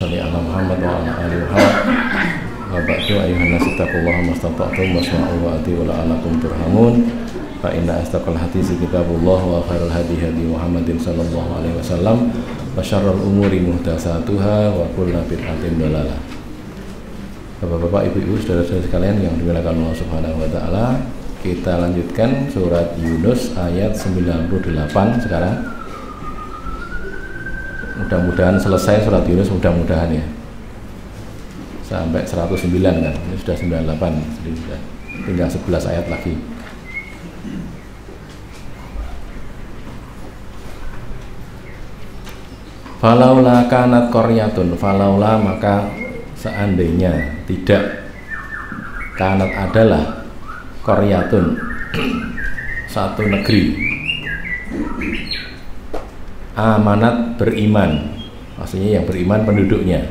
sholli ala Muhammad wa ala ali Muhammad. Wa ba'du ayyuhan nas taqullaha mastata'tum wasma'u wa ati'u la'allakum turhamun. Fa inna astaqal hadisi kitabullah wa khairul hadi hadi Muhammadin sallallahu alaihi wasallam wa syarrul umuri muhdatsatuha wa kullu bid'atin dhalalah. Bapak-bapak, ibu-ibu, saudara-saudara sekalian yang dimuliakan Allah Subhanahu wa taala, kita lanjutkan surat Yunus ayat 98 sekarang. Mudah-mudahan selesai surat Yunus, mudah-mudahan ya. Sampai 109 kan. Ini sudah 98, jadi sudah tinggal 11 ayat lagi. Falaula kanat qaryatun, falaula maka seandainya tidak, kanat adalah qaryatun satu negeri, amanat beriman, maksudnya yang beriman penduduknya,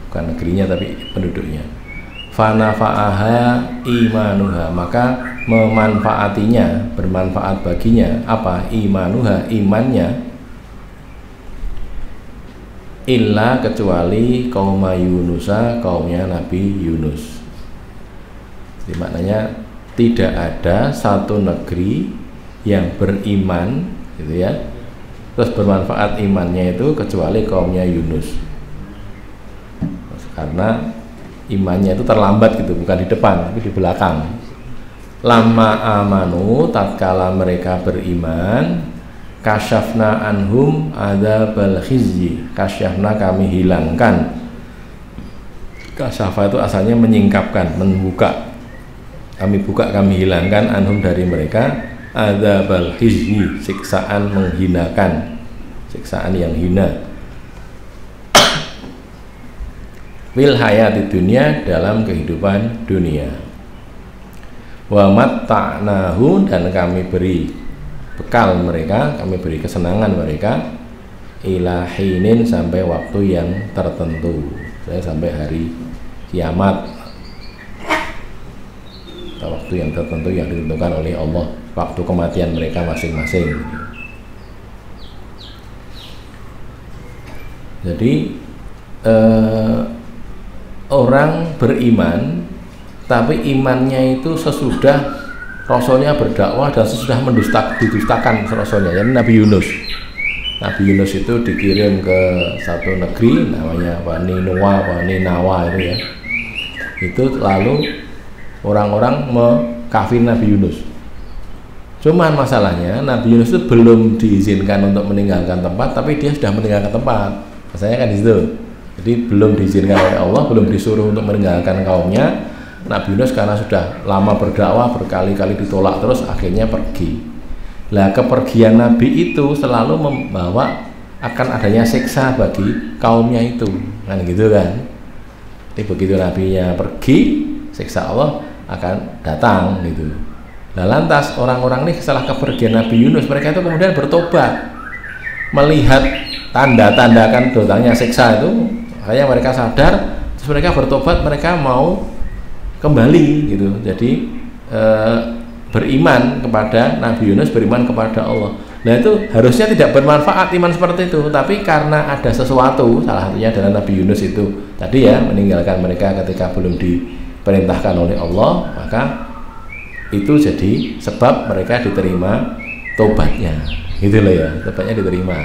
bukan negerinya tapi penduduknya. Fanafa'aha imanuha, maka memanfaatinya, bermanfaat baginya apa? Imanuha, imannya. Illa kecuali kaum Yunusa, kaumnya Nabi Yunus. Jadi maknanya tidak ada satu negeri yang beriman, gitu ya, terus bermanfaat imannya itu kecuali kaumnya Yunus. Karena imannya itu terlambat gitu, bukan di depan tapi di belakang. Lama amanu, tatkala mereka beriman, kasyafna anhum adzabal khizyi, kasyafna kami hilangkan. Kasyafa itu asalnya menyingkapkan, membuka. Kami buka, kami hilangkan anhum dari mereka adzabal khizyi, siksaan menghinakan, siksaan yang hina. Fil hayati dunia, dalam kehidupan dunia. Wa matta'nahum, dan kami beri bekal mereka, kami beri kesenangan mereka ila hinin, sampai waktu yang tertentu, sampai hari kiamat atau waktu yang tertentu yang ditentukan oleh Allah, waktu kematian mereka masing-masing. Jadi orang beriman tapi imannya itu sesudah Rasulnya berdakwah dan sesudah didustakan Rasulnya, yani Nabi Yunus. Nabi Yunus itu dikirim ke satu negeri namanya Ninawa itu ya. Itu lalu orang-orang mengkafir Nabi Yunus. Cuman masalahnya Nabi Yunus itu belum diizinkan untuk meninggalkan tempat, tapi dia sudah meninggalkan tempat. Masalahnya kan di situ. Jadi belum diizinkan oleh Allah, belum disuruh untuk meninggalkan kaumnya. Nabi Yunus karena sudah lama berdakwah, berkali-kali ditolak terus, akhirnya pergi. Lah kepergian Nabi itu selalu membawa akan adanya siksa bagi kaumnya itu, kan gitu kan. Jadi begitu Nabinya pergi, siksa Allah akan datang gitu. Nah lantas orang-orang ini setelah kepergian Nabi Yunus, mereka itu kemudian bertobat, melihat tanda-tanda kan datangnya siksa itu, makanya mereka sadar, terus mereka bertobat, mereka mau kembali gitu. Jadi beriman kepada Nabi Yunus, beriman kepada Allah. Nah itu harusnya tidak bermanfaat iman seperti itu, tapi karena ada sesuatu, salah satunya adalah Nabi Yunus itu tadi ya, meninggalkan mereka ketika belum diperintahkan oleh Allah, maka itu jadi sebab mereka diterima tobatnya, gitu loh ya, tobatnya diterima.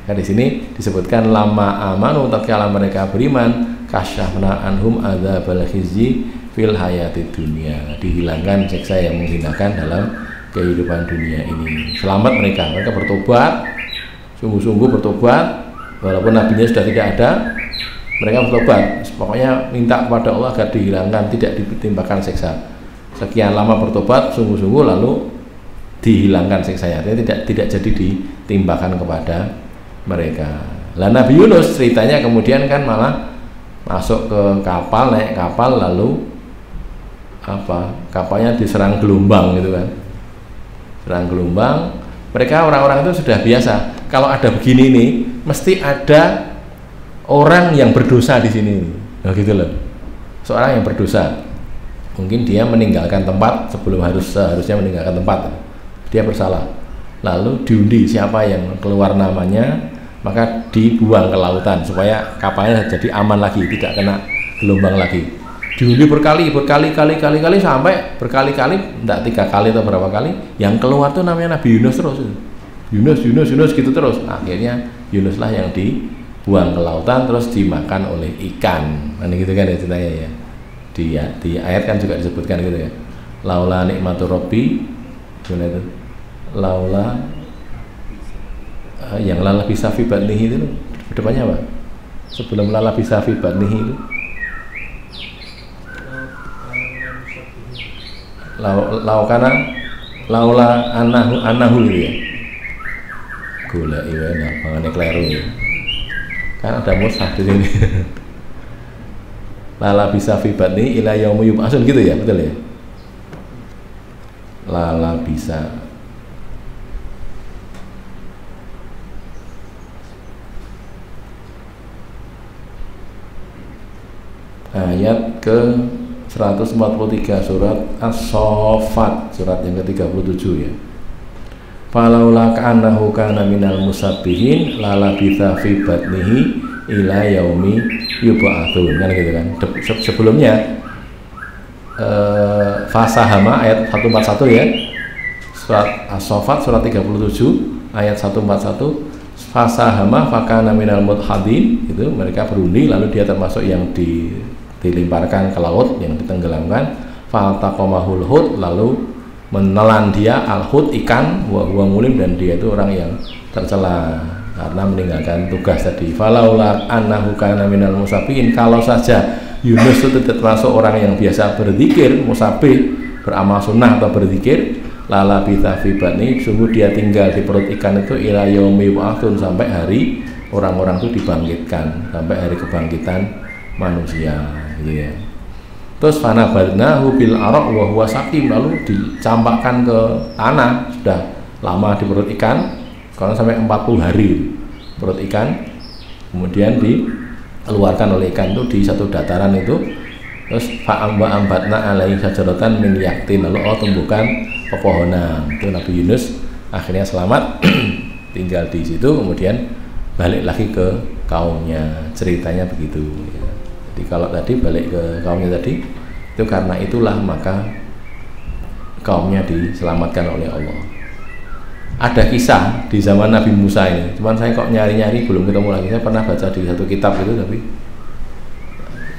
Nah di sini disebutkan lama amanu, tatkala mereka beriman, kasyafna anhum adzabal khizyi fil hayati dunia, dihilangkan siksa yang menghinakan dalam kehidupan dunia ini. Selamat mereka bertobat, sungguh-sungguh bertobat, walaupun nabinya sudah tidak ada, mereka bertobat. Pokoknya minta kepada Allah agar dihilangkan, tidak ditimpakan siksa. Sekian lama bertobat, sungguh-sungguh, lalu dihilangkan siksanya, tidak jadi ditimpakan kepada mereka. Lah Nabi Yunus ceritanya kemudian kan malah masuk ke kapal, naik kapal, lalu kapalnya diserang gelombang gitu kan, serang gelombang. Mereka orang-orang itu sudah biasa, kalau ada begini nih mesti ada orang yang berdosa di sini, nah gitu loh. Seorang yang berdosa, mungkin dia meninggalkan tempat sebelum seharusnya meninggalkan tempat, dia bersalah, lalu diundi siapa yang keluar namanya, maka dibuang ke lautan supaya kapalnya jadi aman lagi, tidak kena gelombang lagi. Diundi berkali sampai berkali-kali, enggak 3 kali atau berapa kali, yang keluar tuh namanya Nabi Yunus terus. Yunus gitu terus. Akhirnya Yunus lah yang dibuang ke lautan terus dimakan oleh ikan. Nah gitu kan ya ceritanya ya. Di ayat kan juga disebutkan gitu ya. Laula nikmatu rabbi, gimana itu? Laula yang lala bisa fi batnihi itu depannya apa? Sebelum lala bisa fi batnihi itu laula anahu gitu ya. Gula iwena mangane kleru ya. Kan ada mushaf di sini. Lala bisa fi batni ila yaumi yub'atsun gitu ya, betul ya? Lala bisa ayat ke 143 surat As-Saffat, surat yang ke-37 ya. Falaula ka'annahu kana minal musabbihin lalabitha fi batnihi ila yaumi yub'atsun. Kan gitu kan. Sebelumnya Fasahama ayat 141 ya. Surat As-Saffat surat 37 ayat 141. Fasahama fakana minal mudhadin, itu mereka berundi lalu dia termasuk yang dilemparkan ke laut, yang ditenggelamkan. Faltaqamahul hut, lalu menelan dia al-hut ikan wa mulim, dan dia itu orang yang tercela karena meninggalkan tugas tadi. Falaula annahu kana minal musabbihin, kalau saja Yunus itu termasuk orang yang biasa berzikir, musabih, beramal sunnah atau berzikir, lala bita fi batni, sungguh dia tinggal di perut ikan itu ila yaumi yub'atsun, sampai hari orang-orang itu dibangkitkan, sampai hari kebangkitan manusia gitu ya. Terus fanabadnahu bil araq wa huwa saqim, lalu dicampakkan ke tanah, sudah lama di perut ikan, karena sampai 40 hari perut ikan, kemudian dikeluarkan oleh ikan itu di satu dataran itu. Terus fa'ambatna alaihi sajaratan min yaktin, lalu tumbuhkan pepohonan. Itu Nabi Yunus akhirnya selamat tinggal di situ, kemudian balik lagi ke kaumnya. Ceritanya begitu ya. Jadi kalau tadi balik ke kaumnya tadi, itu karena itulah maka kaumnya diselamatkan oleh Allah. Ada kisah di zaman Nabi Musa ini, cuman saya kok nyari-nyari belum ketemu lagi. Saya pernah baca di satu kitab itu, tapi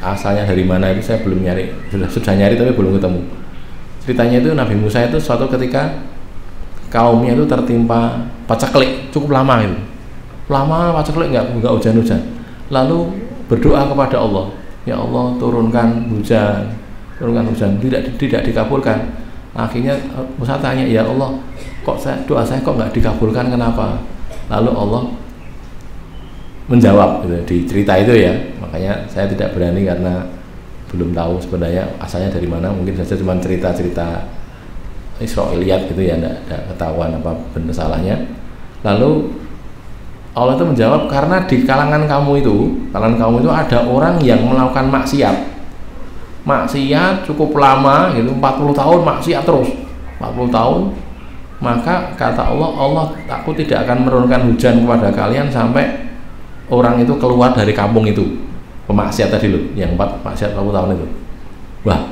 asalnya dari mana itu saya belum nyari. Sudah nyari tapi belum ketemu. Ceritanya itu Nabi Musa itu suatu ketika kaumnya itu tertimpa paceklik cukup lama itu. Lama paceklik nggak hujan-hujan. Lalu berdoa kepada Allah, ya Allah turunkan hujan, tidak dikabulkan. Akhirnya Musa tanya, ya Allah, kok doa saya kok nggak dikabulkan, kenapa? Lalu Allah menjawab gitu, di cerita itu ya. Makanya saya tidak berani karena belum tahu sebenarnya asalnya dari mana, mungkin saja cuma cerita-cerita Israiliyat gitu ya, tidak ketahuan apa benar salahnya. Lalu Allah itu menjawab, karena di kalangan kamu itu ada orang yang melakukan maksiat cukup lama gitu, 40 tahun maksiat terus, 40 tahun. Maka kata Allah, aku tidak akan menurunkan hujan kepada kalian sampai orang itu keluar dari kampung itu, pemaksiat tadi loh, yang maksiat 40 tahun itu. Wah,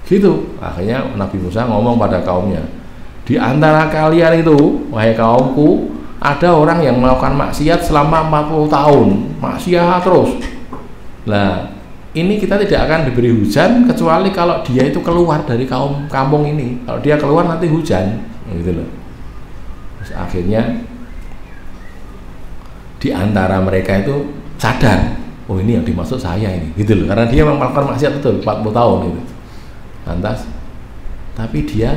gitu. Akhirnya Nabi Musa ngomong pada kaumnya, di antara kalian itu, wahai kaumku, ada orang yang melakukan maksiat selama 40 tahun, maksiat terus. Nah, ini kita tidak akan diberi hujan kecuali kalau dia itu keluar dari kampung ini. Kalau dia keluar nanti hujan, gitu loh. Terus akhirnya di antara mereka itu sadar, oh ini yang dimaksud saya ini, gitu loh. Karena dia memang melakukan maksiat itu 40 tahun gitu. Lantas, tapi dia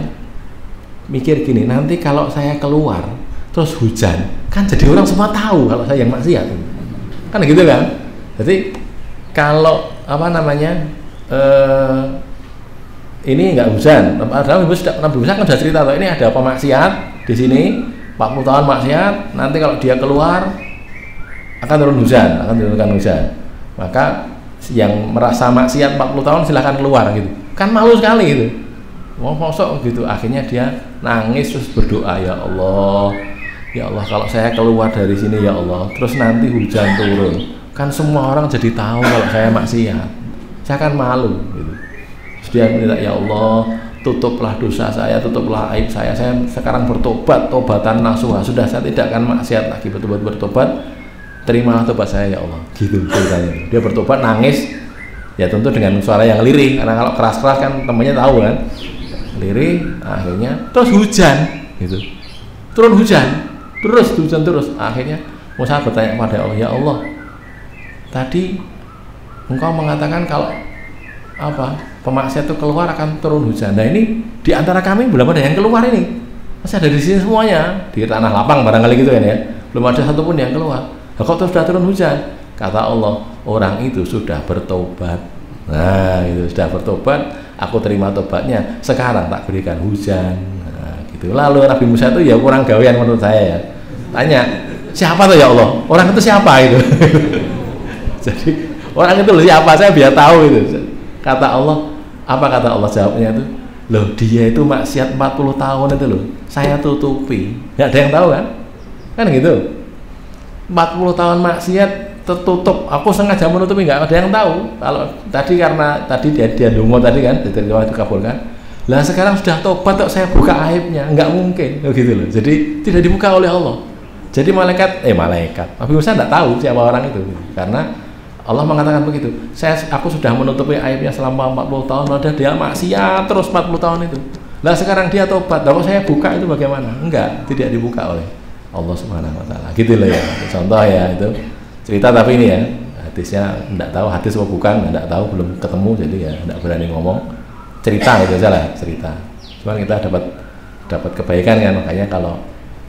mikir gini, nanti kalau saya keluar terus hujan, kan jadi orang semua tahu kalau saya yang maksiat, kan gitu kan. Jadi kalau ini nggak hujan, padahal Nabi Musa kan sudah cerita tuh, ini ada pemaksiat di sini 40 tahun maksiat, nanti kalau dia keluar akan turunkan hujan. Maka yang merasa maksiat 40 tahun silahkan keluar gitu. Kan malu sekali gitu. Mau mosok gitu. Akhirnya dia nangis terus berdoa, ya Allah, ya Allah kalau saya keluar dari sini ya Allah, terus nanti hujan turun, kan semua orang jadi tahu kalau saya maksiat, saya kan malu gitu. Terus dia minta, ya Allah tutuplah dosa saya, tutuplah aib saya sekarang bertobat, tobatan nasuha, sudah saya tidak akan maksiat lagi, betul-betul bertobat, terimalah tobat saya ya Allah, gitu ceritanya. Dia bertobat nangis, ya tentu dengan suara yang lirih, karena kalau keras-keras kan temennya tahu kan, lirih, akhirnya terus hujan gitu, turun hujan terus, akhirnya Musa bertanya kepada Allah, ya Allah tadi engkau mengatakan kalau pemaksiat itu keluar akan turun hujan, nah ini di antara kami belum ada yang keluar, ini masih ada di sini semuanya, di tanah lapang barangkali gitu kan ya, belum ada satupun yang keluar, nah, kok terus sudah turun hujan? Kata Allah, orang itu sudah bertobat. Nah itu sudah bertobat, aku terima tobatnya, sekarang tak berikan hujan. Nah, gitu. Lalu Nabi Musa itu ya kurang gawean menurut saya ya, tanya siapa tuh ya Allah, orang itu siapa itu? Jadi orang itu loh siapa, saya biar tahu itu. Kata Allah, apa kata Allah jawabnya itu, loh dia itu maksiat 40 tahun itu loh, saya tutupi, nggak ada yang tahu kan gitu, 40 tahun maksiat tertutup, aku sengaja menutupi, nggak ada yang tahu. Kalau tadi karena tadi dia dungo tadi kan, diterima dikabulkan. Lah sekarang sudah tobat kok saya buka aibnya, nggak mungkin, gitu loh. Jadi tidak dibuka oleh Allah. Jadi malaikat Nabi Musa tidak tahu siapa orang itu, karena Allah mengatakan begitu. Aku sudah menutupi aibnya selama 40 tahun, padahal dia maksiat terus 40 tahun itu. Lah sekarang dia tobat, kalau saya buka itu bagaimana? Enggak, tidak dibuka oleh Allah Subhanahu Wa Taala. Gitu loh ya. Contoh ya itu. Cerita tapi ini ya, hadisnya enggak tahu hadis atau bukan, enggak tahu, belum ketemu, jadi ya enggak berani ngomong. Cerita gitu aja lah, cerita. Cuman kita dapat kebaikan kan, makanya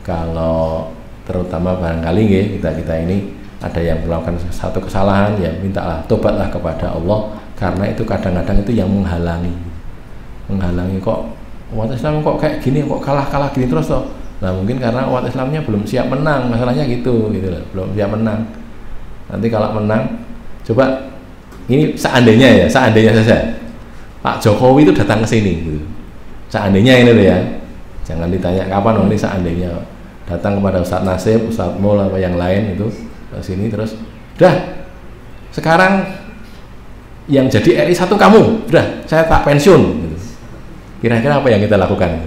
kalau terutama barangkali kita ini ada yang melakukan satu kesalahan, ya mintalah tobatlah kepada Allah, karena itu kadang-kadang itu yang menghalangi kok umat Islam kok kayak gini, kok kalah gini terus toh. Nah mungkin karena umat Islamnya belum siap menang, masalahnya gitu loh, belum siap menang. Nanti kalau menang, coba ini seandainya saja Pak Jokowi itu datang ke sini gitu. Seandainya ini loh ya, jangan ditanya kapan, ini seandainya datang kepada Ustadz Nasib, Ustadz Mul apa yang lain itu ke sini, terus udah sekarang yang jadi RI 1 kamu, udah saya tak pensiun gitu. Kira-kira apa yang kita lakukan?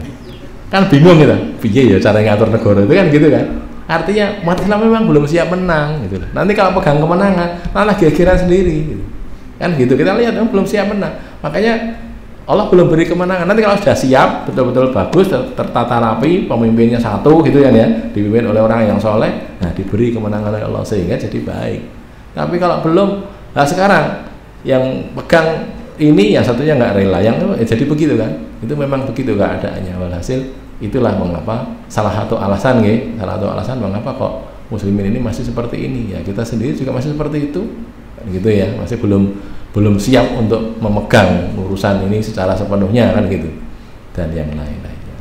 Kan bingung gitu, piye ya cara ngatur negara itu kan gitu kan. Artinya umat Islam memang belum siap menang gitu. Nanti kalau pegang kemenangan malah gegeran sendiri gitu. Kan gitu, kita lihat belum siap menang, makanya Allah belum beri kemenangan. Nanti kalau sudah siap, betul-betul bagus, tertata rapi, pemimpinnya satu gitu kan ya, dipimpin oleh orang yang soleh, nah diberi kemenangan oleh Allah sehingga jadi baik. Tapi kalau belum, nah sekarang yang pegang ini yang satunya nggak rela, yang jadi begitu kan, itu memang begitu keadaannya. Walhasil itulah mengapa salah satu alasan mengapa kok muslimin ini masih seperti ini, ya kita sendiri juga masih seperti itu gitu ya, masih belum siap untuk memegang urusan ini secara sepenuhnya kan gitu, dan yang lain-lainnya.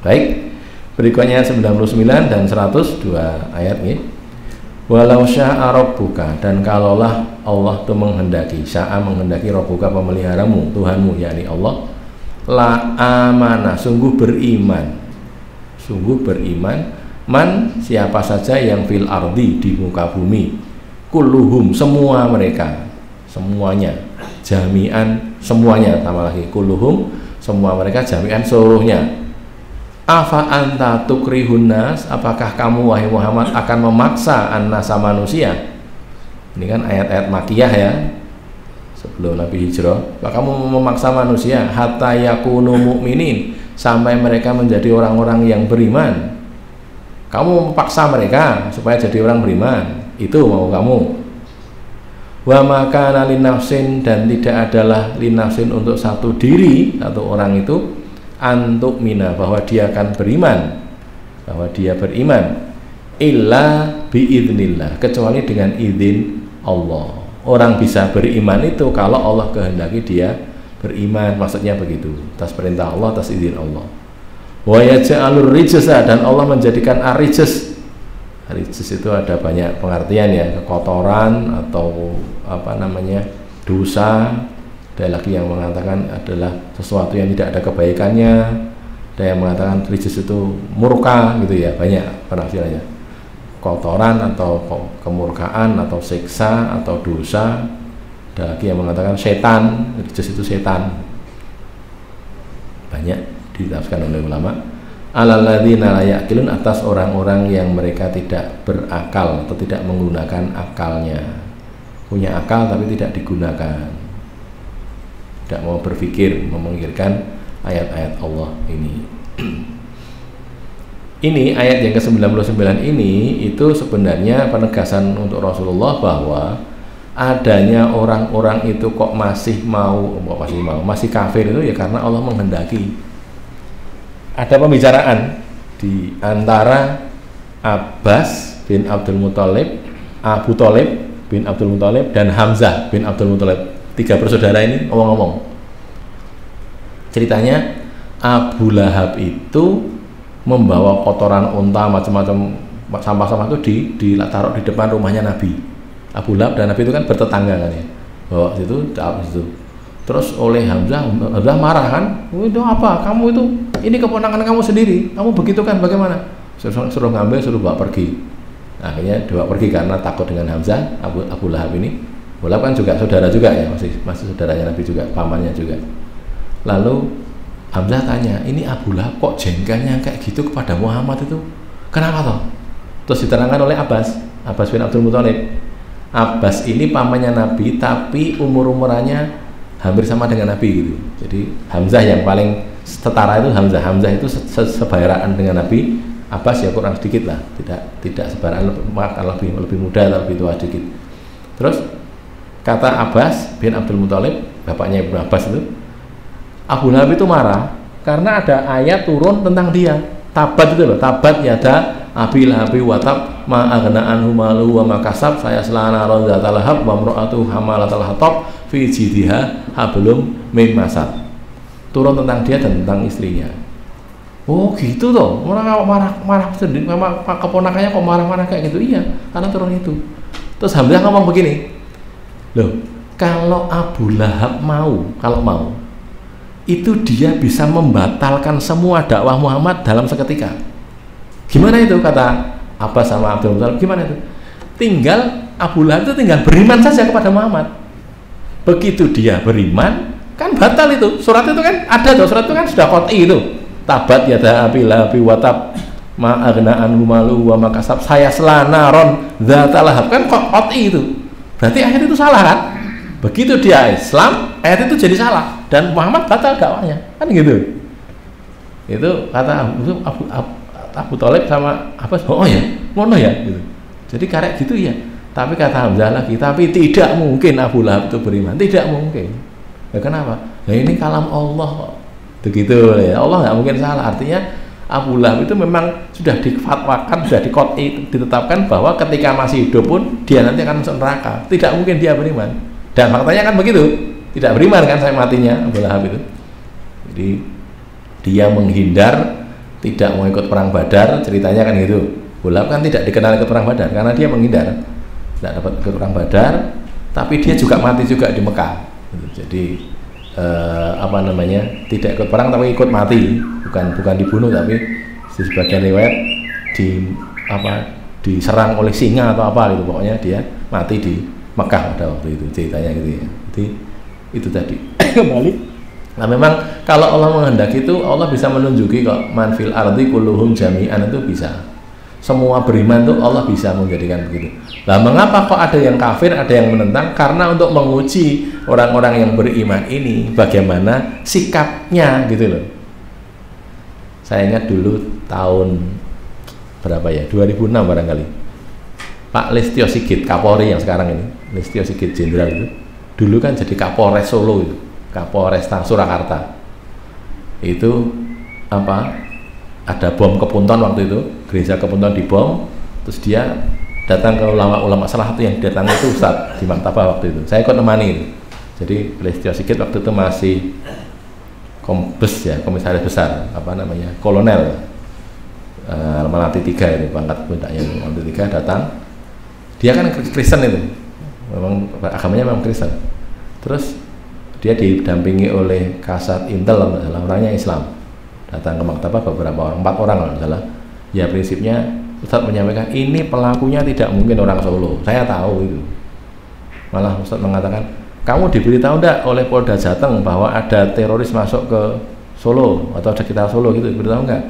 Baik, berikutnya 99 dan 102 ayat nih. Walau sya'a rabbuka, dan kalaulah Allah itu menghendaki, sya'a menghendaki rabbuka pemeliharamu, Tuhanmu yakni Allah, la amanah, sungguh beriman man siapa saja yang fil ardi di muka bumi, kulluhum semua mereka, semuanya, jami'an semuanya, tambah lagi kulluhum semua mereka, jami'an seluruhnya. Afa anta tukrihun nas, apakah kamu wahai Muhammad akan memaksa an-nasa manusia? Ini kan ayat-ayat makiyah ya, sebelum Nabi hijrah. Apakah kamu memaksa manusia hatta yakunu mu'minin, sampai mereka menjadi orang-orang yang beriman? Kamu memaksa mereka supaya jadi orang beriman, itu mau kamu? Wa makana linafsin, dan tidak adalah linafsin untuk satu diri, satu orang itu, antuk mina, bahwa dia akan beriman, illa biidznillah, kecuali dengan izin Allah. Orang bisa beriman itu kalau Allah kehendaki dia beriman, maksudnya begitu, atas perintah Allah, atas izin Allah. Wa yaj'alur rijsa, dan Allah menjadikan ar-rijs itu ada banyak pengertian ya, kekotoran atau apa namanya, dosa. Ada lagi yang mengatakan adalah sesuatu yang tidak ada kebaikannya, Ada yang mengatakan rijis itu murka gitu ya, banyak penafsirannya. Kotoran atau kemurkaan atau siksa atau dosa. Ada lagi yang mengatakan setan, rijis itu setan. Banyak ditafsirkan oleh ulama. Alalladzina la yaqilun, atas orang-orang yang mereka tidak berakal atau tidak menggunakan akalnya. Punya akal tapi tidak digunakan. Tidak mau berpikir, memikirkan ayat-ayat Allah ini. Ini ayat yang ke-99 ini itu sebenarnya penegasan untuk Rasulullah bahwa adanya orang-orang itu kok masih masih kafir itu ya karena Allah menghendaki. Ada pembicaraan di antara Abbas bin Abdul Muthalib, Abu Thalib bin Abdul Muthalib, dan Hamzah bin Abdul Muthalib. 3 bersaudara ini ngomong-ngomong. Ceritanya Abu Lahab itu membawa kotoran unta macam-macam sampah-sampah itu ditaruh di depan rumahnya Nabi. Abu Lahab dan Nabi itu kan bertetangga kan ya. Bawa situ. Terus oleh Hamzah marah kan, itu apa? Kamu itu, ini keponakan kamu sendiri, kamu begitu kan bagaimana? Suruh ngambil, suruh bawa pergi. Nah, akhirnya dibawa pergi karena takut dengan Hamzah, Abu Lahab ini. Abu Lahab kan juga saudara juga ya, masih saudaranya Nabi juga, pamannya juga. Lalu Hamzah tanya, ini Abu Lahab kok jengkelnya kayak gitu kepada Muhammad itu? Kenapa toh? Terus diterangkan oleh Abbas bin Abdul Muthalib. Abbas ini pamannya Nabi, tapi umur-umurannya hampir sama dengan Nabi gitu. Jadi Hamzah yang paling setara itu Hamzah itu sebayaraan dengan Nabi. Abbas ya kurang sedikit lah, tidak sebayaraan, lebih muda atau lebih tua sedikit. Terus kata Abbas bin Abdul Muthalib, bapaknya Ibnu Abbas itu, Abu Lahab itu marah karena ada ayat turun tentang dia. Tabat itu loh, tabat yada Abi Lahabi watab ma aghna anhu malu wa ma kasab sayasla naran dzata lahab wa imra'atuhu hamalatal hatab fi jidha hablum min masad. Turun tentang dia dan tentang istrinya. Oh gitu toh, marah sendiri, memang keponakannya kok marah-marah kayak gitu. Iya, karena turun itu. Terus Hamzah ngomong begini, loh, kalau Abu Lahab kalau mau itu dia bisa membatalkan semua dakwah Muhammad dalam seketika. Gimana itu, kata Abbas sama Abdul Muthalib, gimana itu? Tinggal Abu Lahab itu tinggal beriman saja kepada Muhammad. Begitu dia beriman, kan batal itu. Surat itu kan ada tuh, surat itu kan sudah qat'i itu. Tabat yada Abi Lahabi watab ma aghna anhu malu wa ma kasab sayasla naron dzata lahab, kan qat'i itu. Berarti ayat itu salah kan? Begitu dia Islam, ayat itu jadi salah dan Muhammad batal dakwahnya, kan gitu. Itu kata Abu Thalib sama Abbas, oh ya, ngono ya gitu. Jadi karek gitu ya. Tapi kata Hamzah lagi, tapi tidak mungkin Abu Lahab itu beriman, tidak mungkin. Ya kenapa? Nah ini kalam Allah kok. Begitu ya. Allah nggak mungkin salah. Artinya Abu Lahab itu memang sudah difatwakan, sudah ditetapkan bahwa ketika masih hidup pun dia nanti akan masuk neraka. Tidak mungkin dia beriman. Dan faktanya kan begitu. Tidak beriman kan saya matinya Abu Lahab itu. Jadi dia menghindar, tidak mau ikut perang Badar, ceritanya kan gitu. Abu Lahab kan tidak dikenal ikut perang Badar karena dia menghindar, tidak dapat ikut perang Badar, tapi dia juga mati juga di Mekah. Jadi tidak ikut perang tapi ikut mati, bukan dibunuh, tapi di sebagian riwayat diserang oleh singa atau apa gitu, pokoknya dia mati di Mekah pada waktu itu, ceritanya gitu ya. Jadi itu tadi kembali. Nah memang kalau Allah menghendaki itu Allah bisa menunjuki kok, man fil ardi kulluhum jami'an, itu bisa. Semua beriman itu Allah bisa menjadikan begitu. Nah mengapa kok ada yang kafir, ada yang menentang? Karena untuk menguji orang-orang yang beriman ini bagaimana sikapnya gitu loh. Saya ingat dulu tahun berapa ya, 2006 barangkali, Pak Listio Sigit, Kapolri yang sekarang ini, Listio Sigit Jenderal itu, dulu kan jadi Kapolres Solo itu, Kapolres Surakarta. Itu ada bom Kepunton waktu itu, gereja Kepunton dibom, terus dia datang ke ulama salah satu yang datang itu Ustadz di Maktabah waktu itu. Saya ikut nemani itu. Jadi Listio Sigit waktu itu masih Kombes ya, komisaris besar, Kolonel, Melati 3 itu, pangkat pundaknya Melati 3 datang. Dia kan Kristen itu, memang agamanya memang Kristen. Terus dia didampingi oleh Kasat Intel, orangnya Islam. datang ke maktabah beberapa orang, 4 orang kalau salah. Ya prinsipnya Ustaz menyampaikan ini pelakunya tidak mungkin orang Solo, saya tahu itu. Malah Ustaz mengatakan, kamu diberitahu enggak oleh Polda Jateng bahwa ada teroris masuk ke Solo atau sekitar Solo gitu, diberitahu enggak?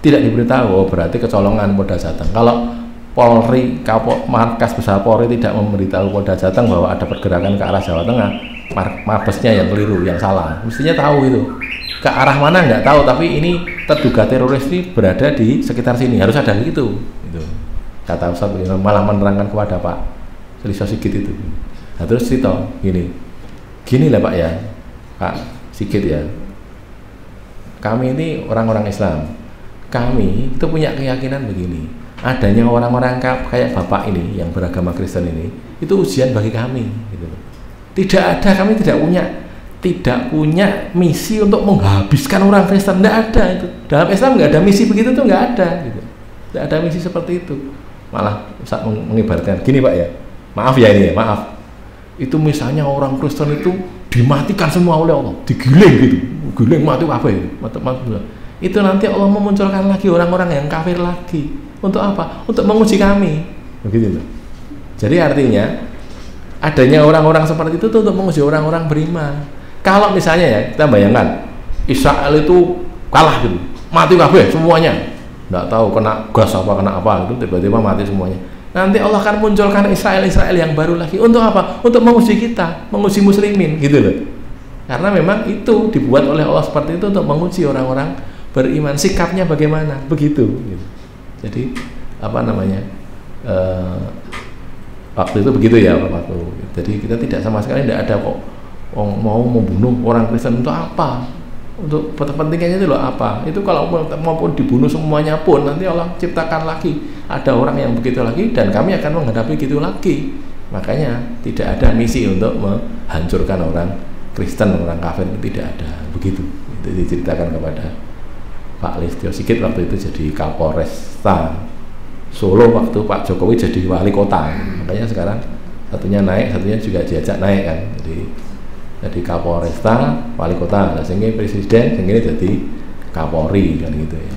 Tidak diberitahu. Oh, berarti kecolongan Polda Jateng. Kalau Polri, Markas Besar Polri tidak memberitahu Polda Jateng bahwa ada pergerakan ke arah Jawa Tengah, Mabesnya yang keliru, yang salah. Mestinya tahu itu. Ke arah mana nggak tahu, tapi ini terduga teroris ini berada di sekitar sini, harus ada gitu. Itu kata Ustaz, malah menerangkan kepada Pak Seliso Sigit itu. Nah, terus Sito gini lah Pak ya, Pak Sigit ya, kami ini orang-orang Islam, kami itu punya keyakinan begini, adanya orang-orang kayak Bapak ini yang beragama Kristen ini, itu ujian bagi kami gitu. Tidak ada, kami tidak punya misi untuk menghabiskan orang Kristen, tidak ada itu. Dalam Islam nggak ada misi begitu tuh, nggak ada gitu. Tidak ada misi seperti itu. Malah Ustaz mengibaratkan gini Pak ya, maaf ya ini ya, maaf. Itu misalnya orang Kristen itu dimatikan semua oleh Allah, digiling gitu, giling mati apa itu? Itu nanti Allah memunculkan lagi orang-orang yang kafir lagi. Untuk apa? Untuk menguji kami. Begitu loh. Jadi artinya adanya orang-orang seperti itu tuh untuk menguji orang-orang beriman. Kalau misalnya ya, kita bayangkan Israel itu kalah gitu, mati kabeh semuanya, nggak tahu kena gas apa kena apa gitu, tiba-tiba mati semuanya. Nanti Allah akan munculkan Israel yang baru lagi. Untuk apa? Untuk menguji kita, menguji muslimin gitu loh. Karena memang itu dibuat oleh Allah seperti itu untuk menguji orang-orang beriman, sikapnya bagaimana, begitu gitu. Jadi apa namanya, waktu itu begitu ya waktu. Jadi kita tidak sama sekali tidak ada kok mau membunuh orang Kristen untuk apa, untuk kepentingannya itu loh apa. Itu kalau maupun dibunuh semuanya pun nanti Allah ciptakan lagi ada orang yang begitu lagi, dan kami akan menghadapi gitu lagi. Makanya tidak ada misi untuk menghancurkan orang Kristen, orang kafir, tidak ada begitu. Itu diceritakan kepada Pak Listio Sigit waktu itu jadi Kapolresta Solo waktu Pak Jokowi jadi wali kota. Makanya sekarang satunya naik, satunya juga diajak naik kan. Jadi Kapolresta, wali kota, nah sehingga presiden, sehingga jadi Kapolri kan gitu ya.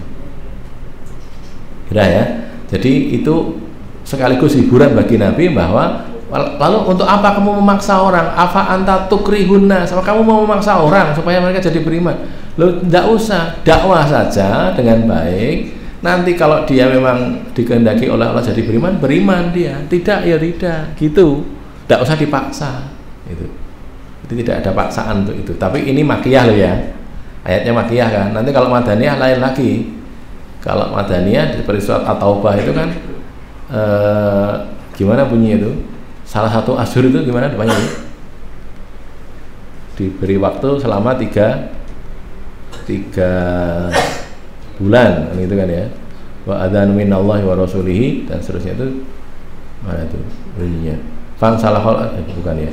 Udah ya. Jadi itu sekaligus hiburan bagi Nabi bahwa lalu untuk apa kamu memaksa orang? Afa anta tukrihunna, sama kamu mau memaksa orang supaya mereka jadi beriman? Lo tidak usah, dakwah saja dengan baik. Nanti kalau dia memang dikehendaki oleh Allah jadi beriman dia. Tidak ya tidak, gitu. Tidak usah dipaksa. Itu tidak ada paksaan untuk itu. Tapi ini makiyah loh ya. Ayatnya makiyah kan. Nanti kalau madaniyah lain lagi. Kalau madaniyah seperti surat At-Taubah itu kan gimana bunyi itu? Salah satu asyhur itu gimana depannya? Diberi waktu selama 3 bulan gitu kan ya. Wa adzanu minallahi wa rasulihi, dan seterusnya itu mana itu bunyinya? Fansalahul bukan ya.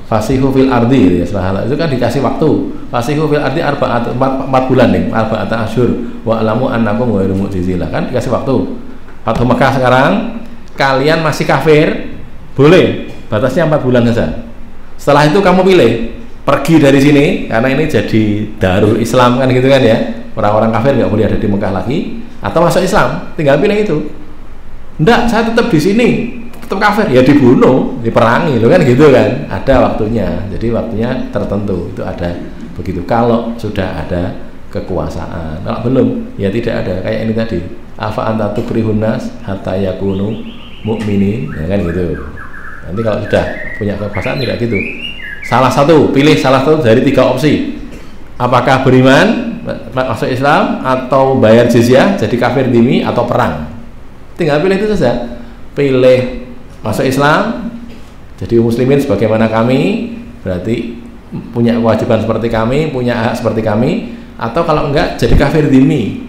Fasihu fil ardi ya, itu kan dikasih waktu. Fasihu fil ardi 4 bulan nih, 4 asyhur. Wa alamu annakum ghairu mu'jizillah, kan dikasih waktu. Fathu Mekah sekarang kalian masih kafir, boleh batasnya 4 bulan saja. Setelah itu kamu pilih pergi dari sini, karena ini jadi Darul Islam kan gitu kan ya. Orang-orang kafir nggak boleh ada di Mekah lagi, atau masuk Islam, tinggal pilih itu. Enggak, saya tetap di sini, tetap kafir, ya dibunuh, diperangi, lo kan gitu kan. Ada waktunya, jadi waktunya tertentu itu ada begitu. Kalau sudah ada kekuasaan, kalau belum, ya tidak ada. Kayak ini tadi, afa anta tukrihunnas hatta yakunu mu'minin, ya kan gitu. Nanti kalau sudah punya kekuasaan tidak gitu. Pilih salah satu dari 3 opsi. Apakah beriman, masuk Islam, atau bayar jizyah, jadi kafir dhimmi, atau perang. Tinggal pilih itu saja. Pilih masuk Islam, jadi muslimin sebagaimana kami, berarti punya kewajiban seperti kami, punya hak seperti kami. Atau kalau enggak, jadi kafir dhimmi,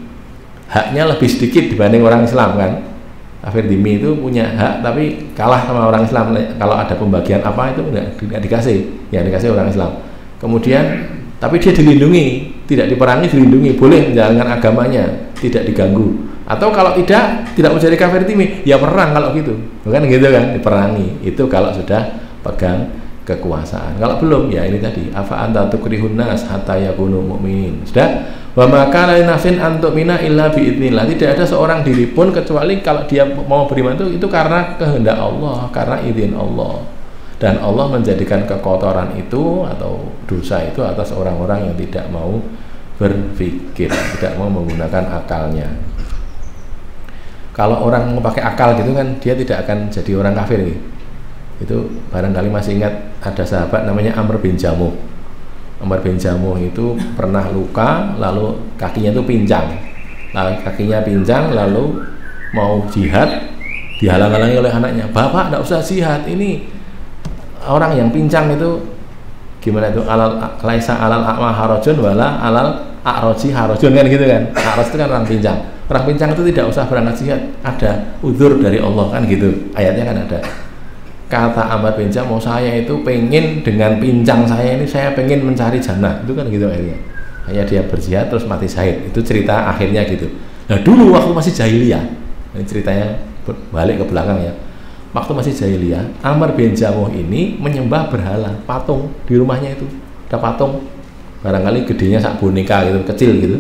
haknya lebih sedikit dibanding orang Islam kan. Kafir dhimmi itu punya hak tapi kalah sama orang Islam. Kalau ada pembagian apa itu enggak dikasih, yang dikasih orang Islam. Kemudian tapi dia dilindungi, tidak diperangi, dilindungi, boleh menjalankan agamanya, tidak diganggu. Atau kalau tidak menjadi kafir dhimmi, ya perang kalau gitu, bukan gitu kan, diperangi. Itu kalau sudah pegang kekuasaan. Kalau belum, ya ini tadi, afa anta tukrihun nas hatta yakunu mu'minin. Sudah. Wa ma kana li nafsin an tu'mina illa bi idznillah. Tidak ada seorang diri pun kecuali kalau dia mau beriman itu karena kehendak Allah, karena izin Allah. Dan Allah menjadikan kekotoran itu atau dosa itu atas orang-orang yang tidak mau berpikir, tidak mau menggunakan akalnya. Kalau orang mau pakai akal gitu kan, dia tidak akan jadi orang kafir gitu. Itu barangkali masih ingat ada sahabat namanya Amr bin Jamuh. Amr bin Jamuh itu pernah luka, lalu kakinya itu pincang. Lalu kakinya pincang, lalu mau jihad, dihalang-halangi oleh anaknya. Bapak tidak usah jihad, ini orang yang pincang itu gimana itu, alal laisa alal a'ma harajun wala alal a'roji harajun, kan gitu kan. A'roj itu kan orang pincang. Orang pincang itu tidak usah berangkat jihad, ada uzur dari Allah, kan gitu. Ayatnya kan ada. Kata Amr bin Jamuh, saya itu pengen dengan pincang saya ini, saya pengen mencari jannah, itu kan gitu akhirnya. Hanya dia berjihad terus mati syahid. Itu cerita akhirnya gitu. Nah dulu waktu masih jahiliyah, ini ceritanya balik ke belakang ya. Waktu masih jahiliyah, Amr bin Jamuh ini menyembah berhala, patung di rumahnya itu. Ada patung, barangkali gedenya sak boneka gitu, kecil gitu,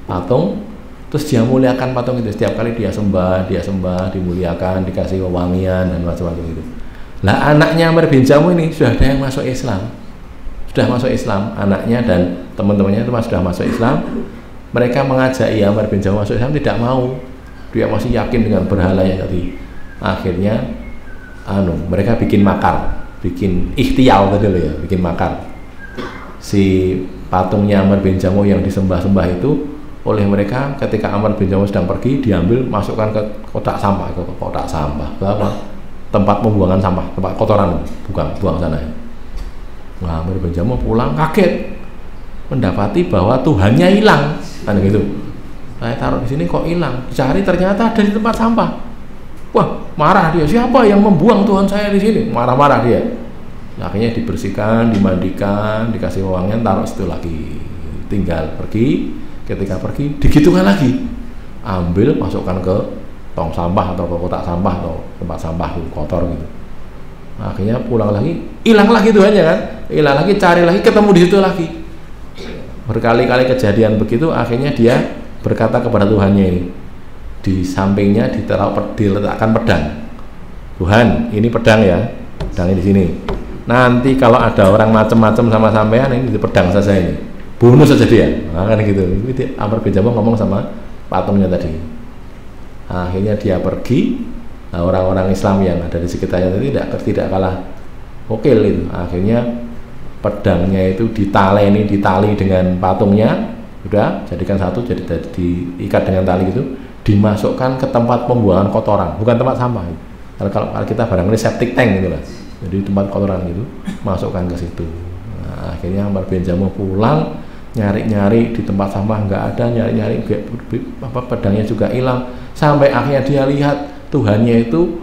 patung. Terus dia muliakan patung itu, setiap kali dia sembah, dimuliakan, dikasih wewangian dan macam-macam gitu. Lah anaknya Amr bin Jamuh ini sudah ada yang masuk Islam, anaknya dan teman-temannya itu sudah masuk Islam. Mereka mengajak Amr bin Jamuh masuk Islam, tidak mau, dia masih yakin dengan berhalanya tadi. Akhirnya mereka bikin makar, bikin ikhtial tadi loh ya, bikin makar. Si patungnya Amr bin Jamuh yang disembah-sembah itu oleh mereka, ketika Amr bin Jamuh sedang pergi, diambil, masukkan ke kotak sampah, berapa? Tempat pembuangan sampah, tempat kotoran, buang sana. Nah, Amr bin Jamuh pulang kaget, mendapati bahwa Tuhannya hilang, kan gitu. Saya taruh di sini kok hilang, dicari ternyata ada di tempat sampah. Wah, marah dia, siapa yang membuang Tuhan saya di sini? Marah-marah dia. Akhirnya dibersihkan, dimandikan, dikasih wewangian, taruh situ lagi. Tinggal pergi, ketika pergi digitukan lagi, ambil, masukkan ke tong sampah atau ke kotak sampah atau tempat sampah kotor gitu. Akhirnya pulang lagi, hilang lagi Tuhannya kan, hilang lagi, cari lagi, ketemu di situ lagi. Berkali-kali kejadian begitu, akhirnya dia berkata kepada Tuhannya ini, di sampingnya diletakkan pedang. Tuhan, ini pedang ya, pedangnya di sini. Nanti kalau ada orang macam-macam sama sampean, ini di pedang saja ini, bunuh saja dia. Nah, kan gitu. Amr bin Jamuh ngomong sama patungnya tadi. Akhirnya dia pergi. Nah, orang-orang Islam yang ada di sekitarnya itu tidak kalah gokil itu. Akhirnya pedangnya itu ditali dengan patungnya, udah jadikan satu, jadi diikat dengan tali gitu, dimasukkan ke tempat pembuangan kotoran, bukan tempat sampah. Kalau kita barangkali septic tank gitu lah. Jadi tempat kotoran gitu, masukkan ke situ. Nah, akhirnya Amr bin Jamuh pulang, nyari-nyari di tempat sampah nggak ada, nyari-nyari pedangnya juga hilang, sampai akhirnya dia lihat Tuhannya itu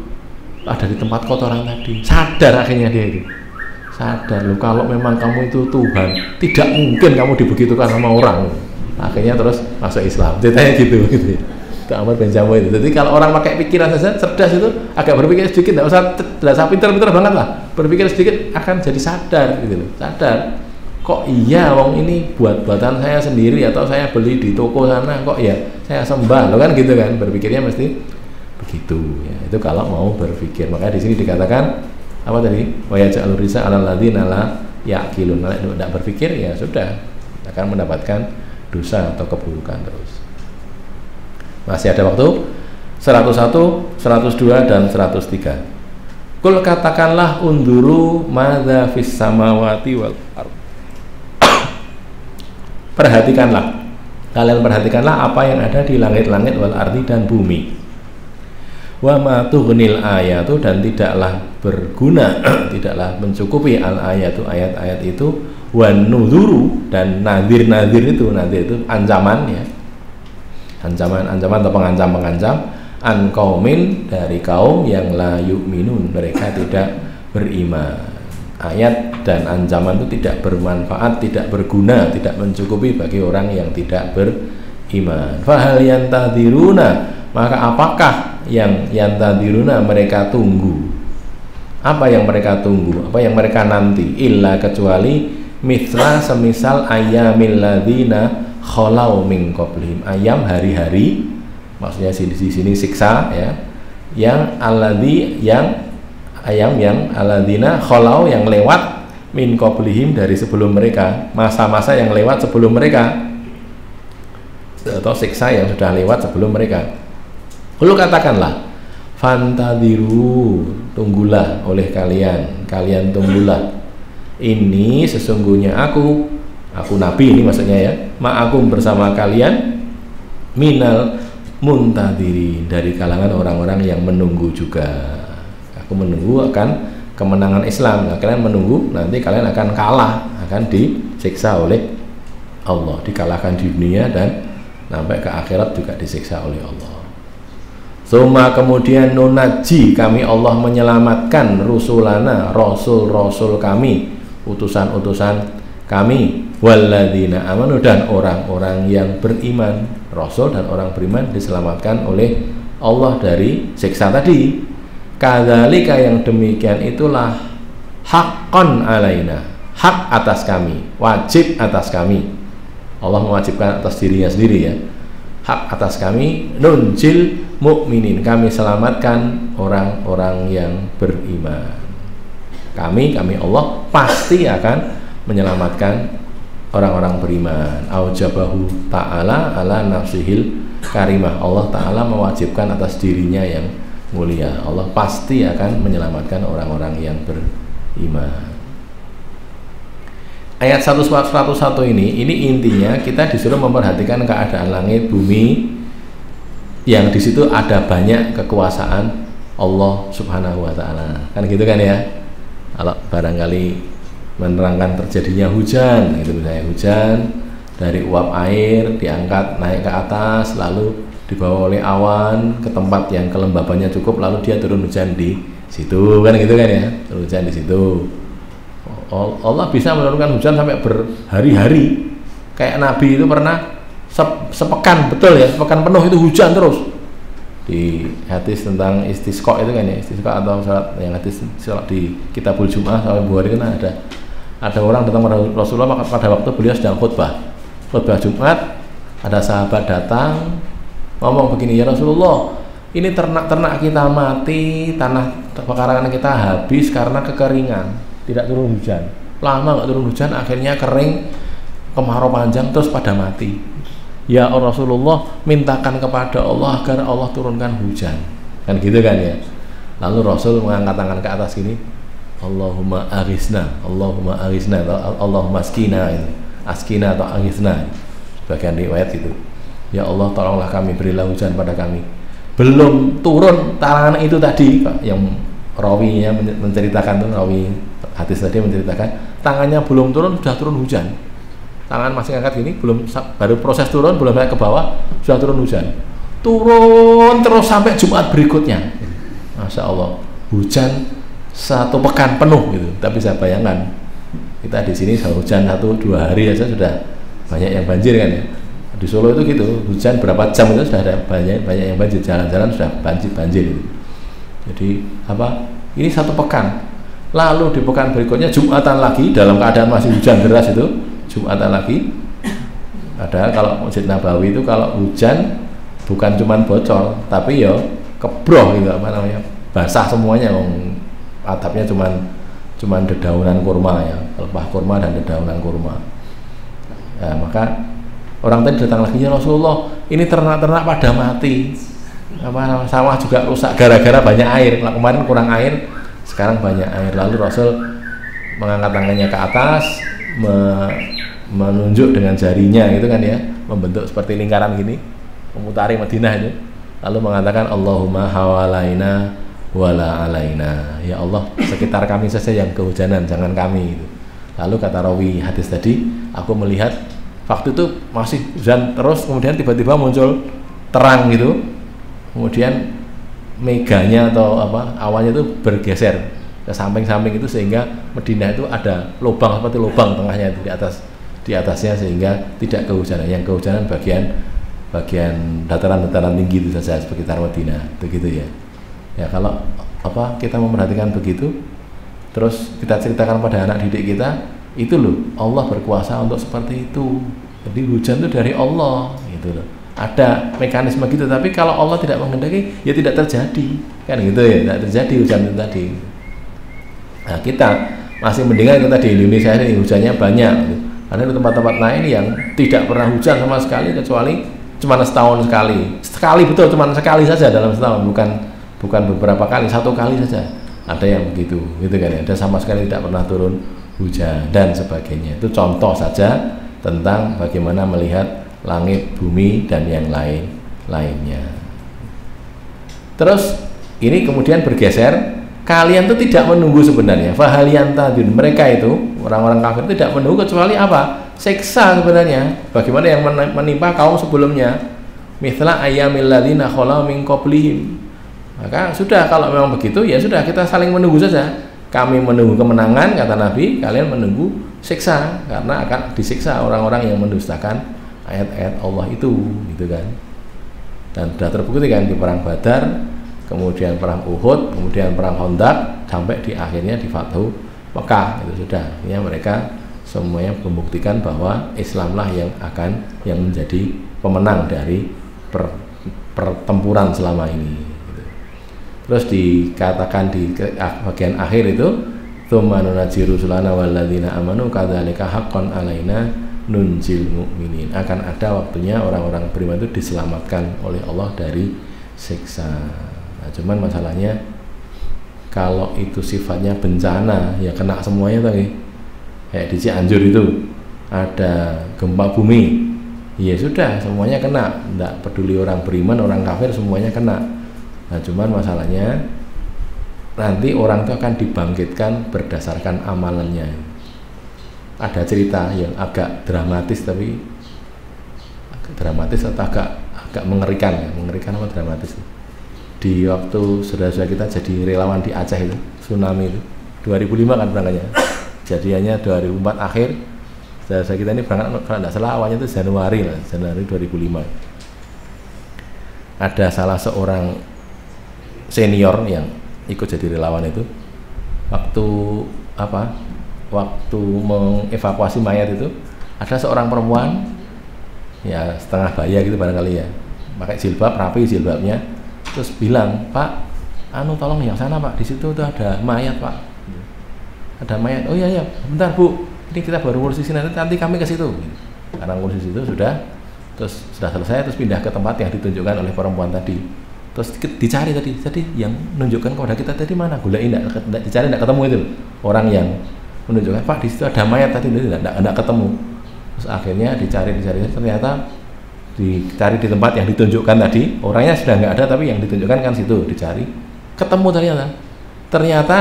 ada di tempat kotoran tadi. Sadar akhirnya dia itu, sadar loh, kalau memang kamu itu Tuhan, tidak mungkin kamu dibegitukan sama orang. Akhirnya terus masuk Islam, ceritanya gitu ya. Itu Amr bin Jamuh itu. Jadi kalau orang pakai pikiran saja, cerdas itu, agak berpikir sedikit, nggak usah pinter-pinter banget lah, berpikir sedikit akan jadi sadar gitu loh, sadar. Kok iya wong ini buatan saya sendiri atau saya beli di toko sana, kok ya saya sembah lo, kan gitu kan, berpikirnya mesti begitu ya. Itu kalau mau berpikir. Makanya di sini dikatakan apa tadi, wa yaj'alur risa 'alal ladzina la ya'qilun. Kalau tidak berpikir ya sudah akan mendapatkan dosa atau keburukan terus. Masih ada waktu. 101, 102 dan 103. Kul katakanlah, unduru madza fis samawati wal ardh. Perhatikanlah, kalian perhatikanlah apa yang ada di langit-langit wal ardi dan bumi. Wa ma tughnil ayatu, dan tidaklah berguna, tidaklah mencukupi al ayatu, ayat-ayat itu, wan nuzuru, dan nadir-nadir itu, nadir itu ancaman ya, ancaman atau pengancam an qaumin, dari kaum yang la yu'minun, mereka tidak beriman. Ayat dan ancaman itu tidak bermanfaat, tidak berguna, tidak mencukupi bagi orang yang tidak beriman. Fahal yantadiruna, maka apakah yang yantadiruna mereka tunggu? Apa yang mereka tunggu, apa yang mereka nanti, illa kecuali mithla semisal ayamil ladzina khalau min qablihim. Ayam hari-hari, maksudnya di sini siksa ya. Yang alladzi yang ayam yang alladzina khalau yang lewat min qablihim dari sebelum mereka, masa-masa yang lewat sebelum mereka, atau siksa yang sudah lewat sebelum mereka. Lalu katakanlah, fantadiru, tunggulah oleh kalian tunggulah. Ini sesungguhnya aku nabi ini maksudnya ya, ma'akum bersama kalian, minal muntadiri, dari kalangan orang-orang yang menunggu juga. Aku menunggu akan kemenangan Islam. Nah, kalian menunggu nanti kalian akan kalah, akan disiksa oleh Allah, dikalahkan di dunia dan sampai ke akhirat juga disiksa oleh Allah. Suma kemudian nunaji, kami Allah menyelamatkan rusulana, rasul-rasul kami, utusan-utusan kami, walladzina amanu, dan orang-orang yang beriman. Rasul dan orang beriman diselamatkan oleh Allah dari siksa tadi. Kadzalika, yang demikian itulah, haqqan alaina, hak atas kami, wajib atas kami. Allah mewajibkan atas dirinya sendiri ya, hak atas kami, nunjil mukminin, kami selamatkan orang-orang yang beriman. Kami Allah pasti akan menyelamatkan orang-orang beriman. Aujabahu ta'ala ala nafsihil karimah, Allah ta'ala mewajibkan atas dirinya yang mulia. Allah pasti akan menyelamatkan orang-orang yang beriman. Ayat 101 ini intinya kita disuruh memperhatikan keadaan langit bumi, yang di situ ada banyak kekuasaan Allah Subhanahu wa taala. Kan gitu kan ya. Kalau barangkali menerangkan terjadinya hujan, gitu misalnya hujan dari uap air diangkat naik ke atas, lalu dibawa oleh awan ke tempat yang kelembabannya cukup, lalu dia turun hujan di situ, kan gitu kan ya. Turun hujan di situ. Allah bisa menurunkan hujan sampai berhari-hari. Kayak Nabi itu pernah sepekan, betul ya, sepekan penuh itu hujan terus. Di hadis tentang istisqa itu kan ya, istisqa atau salat yang hadis salat di Kitabul Jum'ah sampai Bukhari kan ada orang datang kepada Rasulullah pada waktu beliau sedang khutbah Jumat. Ada sahabat datang ngomong begini, ya Rasulullah, ini ternak-ternak kita mati, tanah pekarangan kita habis karena kekeringan, tidak turun hujan, lama nggak turun hujan, akhirnya kering, kemarau panjang, terus pada mati. Ya Rasulullah, mintakan kepada Allah agar Allah turunkan hujan, kan gitu kan ya. Lalu Rasul mengangkat tangan ke atas gini, Allahumma aghithna, Allahumma aghithna, Allahumma askina, askina atau aghithna, bagian riwayat itu. Ya Allah, tolonglah kami, berilah hujan pada kami. Belum turun tangan itu tadi, yang rawinya menceritakan tuh, rawi hadis tadi menceritakan, tangannya belum turun sudah turun hujan. Tangan masih angkat gini, baru proses turun, belum naik ke bawah sudah turun hujan. Turun terus sampai Jumat berikutnya. Masya Allah, hujan 1 pekan penuh gitu. Tapi saya bayangkan kita di sini hujan 1-2 hari aja sudah banyak yang banjir kan ya. Di Solo itu gitu, hujan berapa jam itu sudah ada banyak yang banjir, jalan-jalan sudah banjir gitu. Jadi apa? Ini 1 pekan. Lalu di pekan berikutnya Jumatan lagi dalam keadaan masih hujan deras itu, Jumatan lagi. Padahal kalau Masjid Nabawi itu kalau hujan bukan cuman bocor, tapi ya kebroh gitu, apa namanya, basah semuanya. Atapnya cuman dedaunan kurma ya, pelepah kurma dan dedaunan kurma. Nah, maka orang tadi datang lagi, ya Rasulullah, ini ternak-ternak pada mati, sawah juga rusak gara-gara banyak air. Kemarin kurang air, sekarang banyak air. Lalu Rasul mengangkat tangannya ke atas, menunjuk dengan jarinya gitu kan ya, membentuk seperti lingkaran gini, memutari Madinah itu. Lalu mengatakan, Allahumma hawalaina wala alaina, ya Allah, sekitar kami saja yang kehujanan, jangan kami gitu. Lalu kata rawi hadis tadi, aku melihat waktu itu masih hujan terus, kemudian tiba-tiba muncul terang gitu, kemudian meganya atau apa awannya itu bergeser ke samping-samping itu, sehingga Madinah itu ada lubang, seperti lubang tengahnya itu di atasnya, sehingga tidak kehujanan. Yang kehujanan bagian dataran-dataran tinggi itu saja sekitar Madinah, begitu ya. Ya kalau kita memperhatikan begitu, terus kita ceritakan pada anak didik kita, itu loh Allah berkuasa untuk seperti itu. Jadi hujan itu dari Allah gitu loh. Ada mekanisme gitu, tapi kalau Allah tidak menghendaki ya tidak terjadi, kan gitu ya, tidak terjadi hujan itu tadi. Nah, kita masih mendingan kita di Indonesia ini hujannya banyak gitu. Karena di tempat-tempat lain yang tidak pernah hujan sama sekali, kecuali cuma setahun sekali betul, cuma sekali saja dalam setahun, bukan beberapa kali, satu kali saja ada yang begitu gitu kan ya, ada sama sekali tidak pernah turun hujan dan sebagainya. Itu contoh saja tentang bagaimana melihat langit, bumi, dan yang lainnya. Terus ini kemudian bergeser, kalian itu tidak menunggu sebenarnya, fahaliyantadun, mereka itu orang-orang kafir tidak menunggu kecuali apa? Siksa sebenarnya. Bagaimana yang menimpa kaum sebelumnya, mithla ayyamil ladzina khalau min qablihim. Maka sudah, kalau memang begitu ya sudah, kita saling menunggu saja. Kami menunggu kemenangan, kata Nabi, kalian menunggu siksa, karena akan disiksa orang-orang yang mendustakan ayat-ayat Allah itu, gitu kan. Dan sudah terbukti kan di perang Badar, kemudian perang Uhud, kemudian perang Khandaq, sampai di akhirnya di Fathu Mekah, itu sudah. Ya, mereka semuanya membuktikan bahwa Islamlah yang menjadi pemenang dari pertempuran selama ini. Terus dikatakan di bagian akhir itu, tsumma nunajji rusulana walladzina amanu kadzalika haqqan alaina nunjil mu'minin. Akan ada waktunya orang-orang beriman itu diselamatkan oleh Allah dari siksa. Nah, cuman masalahnya kalau itu sifatnya bencana, ya kena semuanya tadi. Kayak di Cianjur itu ada gempa bumi, ya sudah semuanya kena, tidak peduli orang beriman, orang kafir, semuanya kena. Nah, cuman masalahnya nanti orang itu akan dibangkitkan berdasarkan amalannya. Ada cerita yang agak dramatis, tapi agak dramatis atau agak mengerikan ya, mengerikan apa dramatis. Di waktu saudara-saudara kita jadi relawan di Aceh itu, tsunami itu 2005 kan berangkatnya, jadiannya 2004 akhir. Saudara-saudara kita ini berangkat kalau tidak salah awalnya itu Januari 2005. Ada salah seorang senior yang ikut jadi relawan itu, waktu mengevakuasi mayat itu, ada seorang perempuan ya setengah baya gitu barangkali ya, pakai jilbab, rapi jilbabnya, terus bilang, "Pak, tolong yang sana Pak, di situ tuh ada mayat Pak, ada mayat." "Oh iya, bentar Bu, ini kita baru ngurus di sini, nanti kami ke situ." Karena ngurus di situ sudah selesai, terus pindah ke tempat yang ditunjukkan oleh perempuan tadi. Terus dicari tadi yang menunjukkan kepada kita tadi mana, gulain dicari, tidak ketemu itu orang yang menunjukkan, "Pak, di situ ada mayat tadi," tidak ketemu. Terus akhirnya dicari, ternyata dicari di tempat yang ditunjukkan tadi, orangnya sudah nggak ada, tapi yang ditunjukkan kan situ, dicari, ketemu ternyata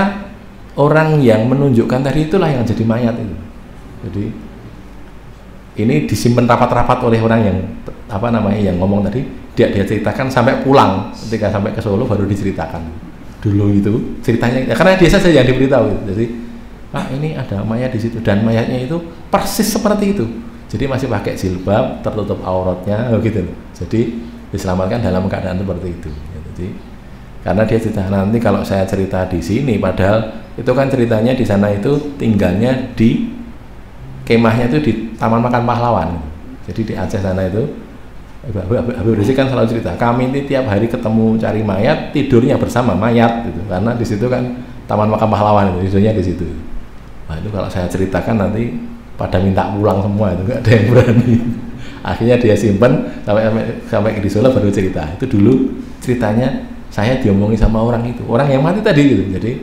orang yang menunjukkan tadi itulah yang jadi mayat itu. Jadi ini disimpan rapat-rapat oleh orang yang yang ngomong tadi. Dia ceritakan sampai pulang, ketika sampai ke Solo baru diceritakan dulu itu ceritanya ya, karena dia saja yang diberitahu. Jadi, "Pak, ini ada mayat di situ," dan mayatnya itu persis seperti itu. Jadi masih pakai jilbab, tertutup auratnya, gitu. Jadi diselamatkan dalam keadaan seperti itu. Jadi karena dia cerita, nanti kalau saya cerita di sini, padahal itu kan ceritanya di sana itu tinggalnya di kemahnya itu di Taman Makan Pahlawan. Jadi di Aceh sana itu Habib Rizik kan selalu cerita, kami ini tiap hari ketemu cari mayat, tidurnya bersama mayat gitu, karena di situ kan Taman Makam Pahlawan itu, tidurnya di situ. Nah, itu kalau saya ceritakan nanti pada minta pulang semua, itu nggak ada yang berani. Akhirnya dia simpen sampai di Solo baru cerita. Itu dulu ceritanya saya diomongi sama orang itu, orang yang mati tadi gitu. Jadi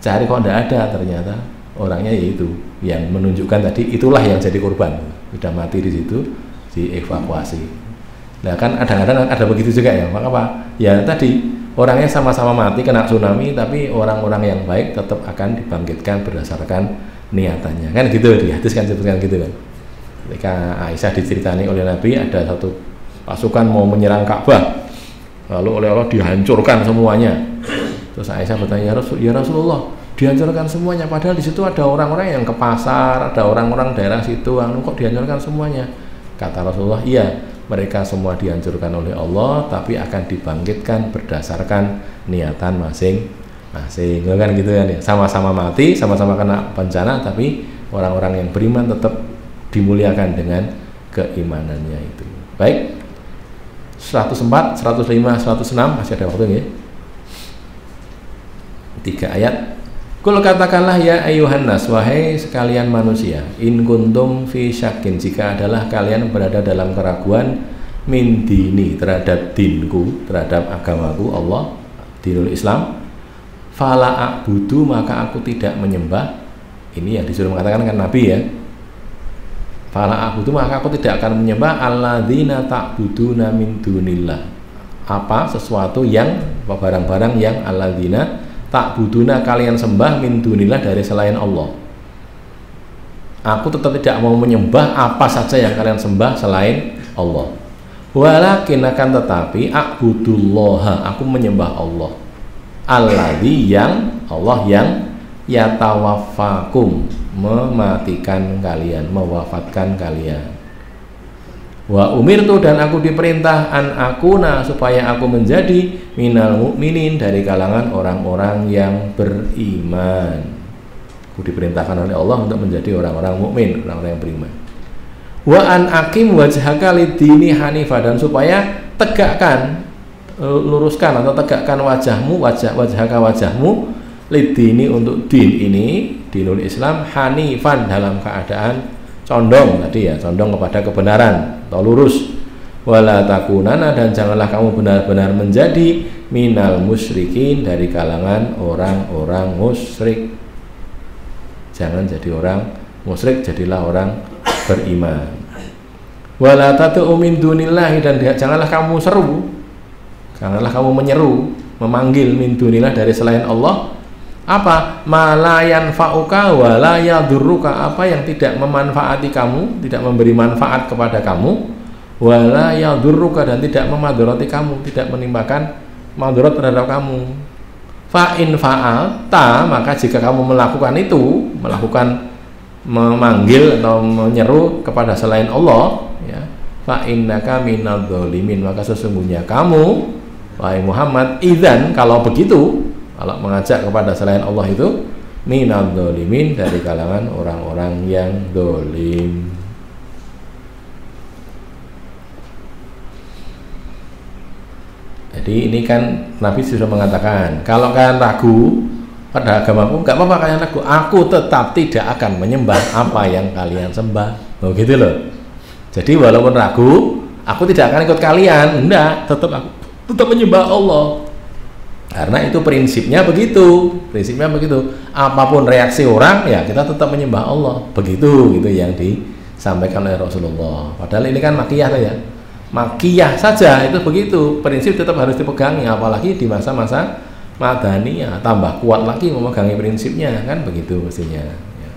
cari kok nggak ada, ternyata orangnya yaitu yang menunjukkan tadi, itulah yang jadi korban, sudah mati di situ, dievakuasi. Nah kan kadang-kadang ada begitu juga ya, maka apa? Ya tadi orangnya sama-sama mati kena tsunami, tapi orang-orang yang baik tetap akan dibangkitkan berdasarkan niatannya, kan gitu, di hadis kan sebutkan gitu kan. Ketika Aisyah diceritani oleh Nabi ada satu pasukan mau menyerang Ka'bah, lalu oleh Allah dihancurkan semuanya. Terus Aisyah bertanya, "Ya Rasulullah, dihancurkan semuanya, padahal di situ ada orang-orang yang ke pasar, ada orang-orang daerah situ, kok dihancurkan semuanya?" Kata Rasulullah, "Iya, mereka semua dihancurkan oleh Allah, tapi akan dibangkitkan berdasarkan niatan masing, kan gitu kan ya. Sama-sama mati, sama-sama kena bencana, tapi orang-orang yang beriman tetap dimuliakan dengan keimanannya itu. Baik. 104, 105, 106 masih ada waktu ya. 3 ayat. Kul katakanlah ya ayuhan nas, wahai sekalian manusia, in kuntum fi syakin, jika adalah kalian berada dalam keraguan min dini, terhadap dinku, terhadap agamaku Allah, dinul Islam, fala a'budu, maka aku tidak menyembah. Ini yang disuruh mengatakan kan Nabi ya. Fala a'budu, maka aku tidak akan menyembah alladzina ta'buduna min dunillah. Apa sesuatu yang, barang-barang yang alladzina ta'buduna kalian sembah min dunillah, dari selain Allah. Aku tetap tidak mau menyembah apa saja yang kalian sembah selain Allah. Walakin, akan tetapi, a'budullaha, aku menyembah Allah. Alladzi, yang Allah yang yatawaffakum, mematikan kalian, mewafatkan kalian. Wa umirtu, dan aku diperintah an akuna, supaya aku menjadi minal mukminin, dari kalangan orang-orang yang beriman. Aku diperintahkan oleh Allah untuk menjadi orang-orang mukmin, orang-orang yang beriman. Wa an aqim wajhaka lid-dini hanifa, dan supaya tegakkan, luruskan atau tegakkan wajahmu, wajahmu lid-dini, untuk din ini, dinul Islam, hanifan, dalam keadaan condong tadi ya, condong kepada kebenaran atau lurus. Wala takunana, dan janganlah kamu benar-benar menjadi minal musyrikin, dari kalangan orang-orang musyrik. Jangan jadi orang musyrik, jadilah orang beriman. Wala tad'u min dunillahi, dan janganlah kamu seru, janganlah kamu menyeru, memanggil min dunillah, dari selain Allah, apa? Malayan fa'uka wala yadurruka, apa yang tidak memanfaati kamu, tidak memberi manfaat kepada kamu, wala yadurruka, dan tidak memadharati kamu, tidak menimpakan madharat terhadap kamu. Fa'in fa'alta, maka jika kamu melakukan itu, melakukan memanggil atau menyeru kepada selain Allah ya, fa'innaka minadz dzalimin, maka sesungguhnya kamu, wahai Muhammad, idzan, kalau begitu, kalau mengajak kepada selain Allah itu, minadz dzalimin, dari kalangan orang-orang yang zalim. Jadi ini kan Nabi sudah mengatakan, kalau kalian ragu pada agamaku, nggak apa-apa kalian ragu, aku tetap tidak akan menyembah apa yang kalian sembah. Oh gitu loh. Jadi walaupun ragu, aku tidak akan ikut kalian, enggak, aku tetap menyembah Allah. Karena itu prinsipnya begitu, apapun reaksi orang ya kita tetap menyembah Allah, begitu, gitu yang disampaikan oleh Rasulullah. Padahal ini kan makiyah ya, makiyah saja itu begitu, prinsip tetap harus dipegangi, apalagi di masa-masa Madaniyah tambah kuat lagi memegangi prinsipnya, kan begitu mestinya ya.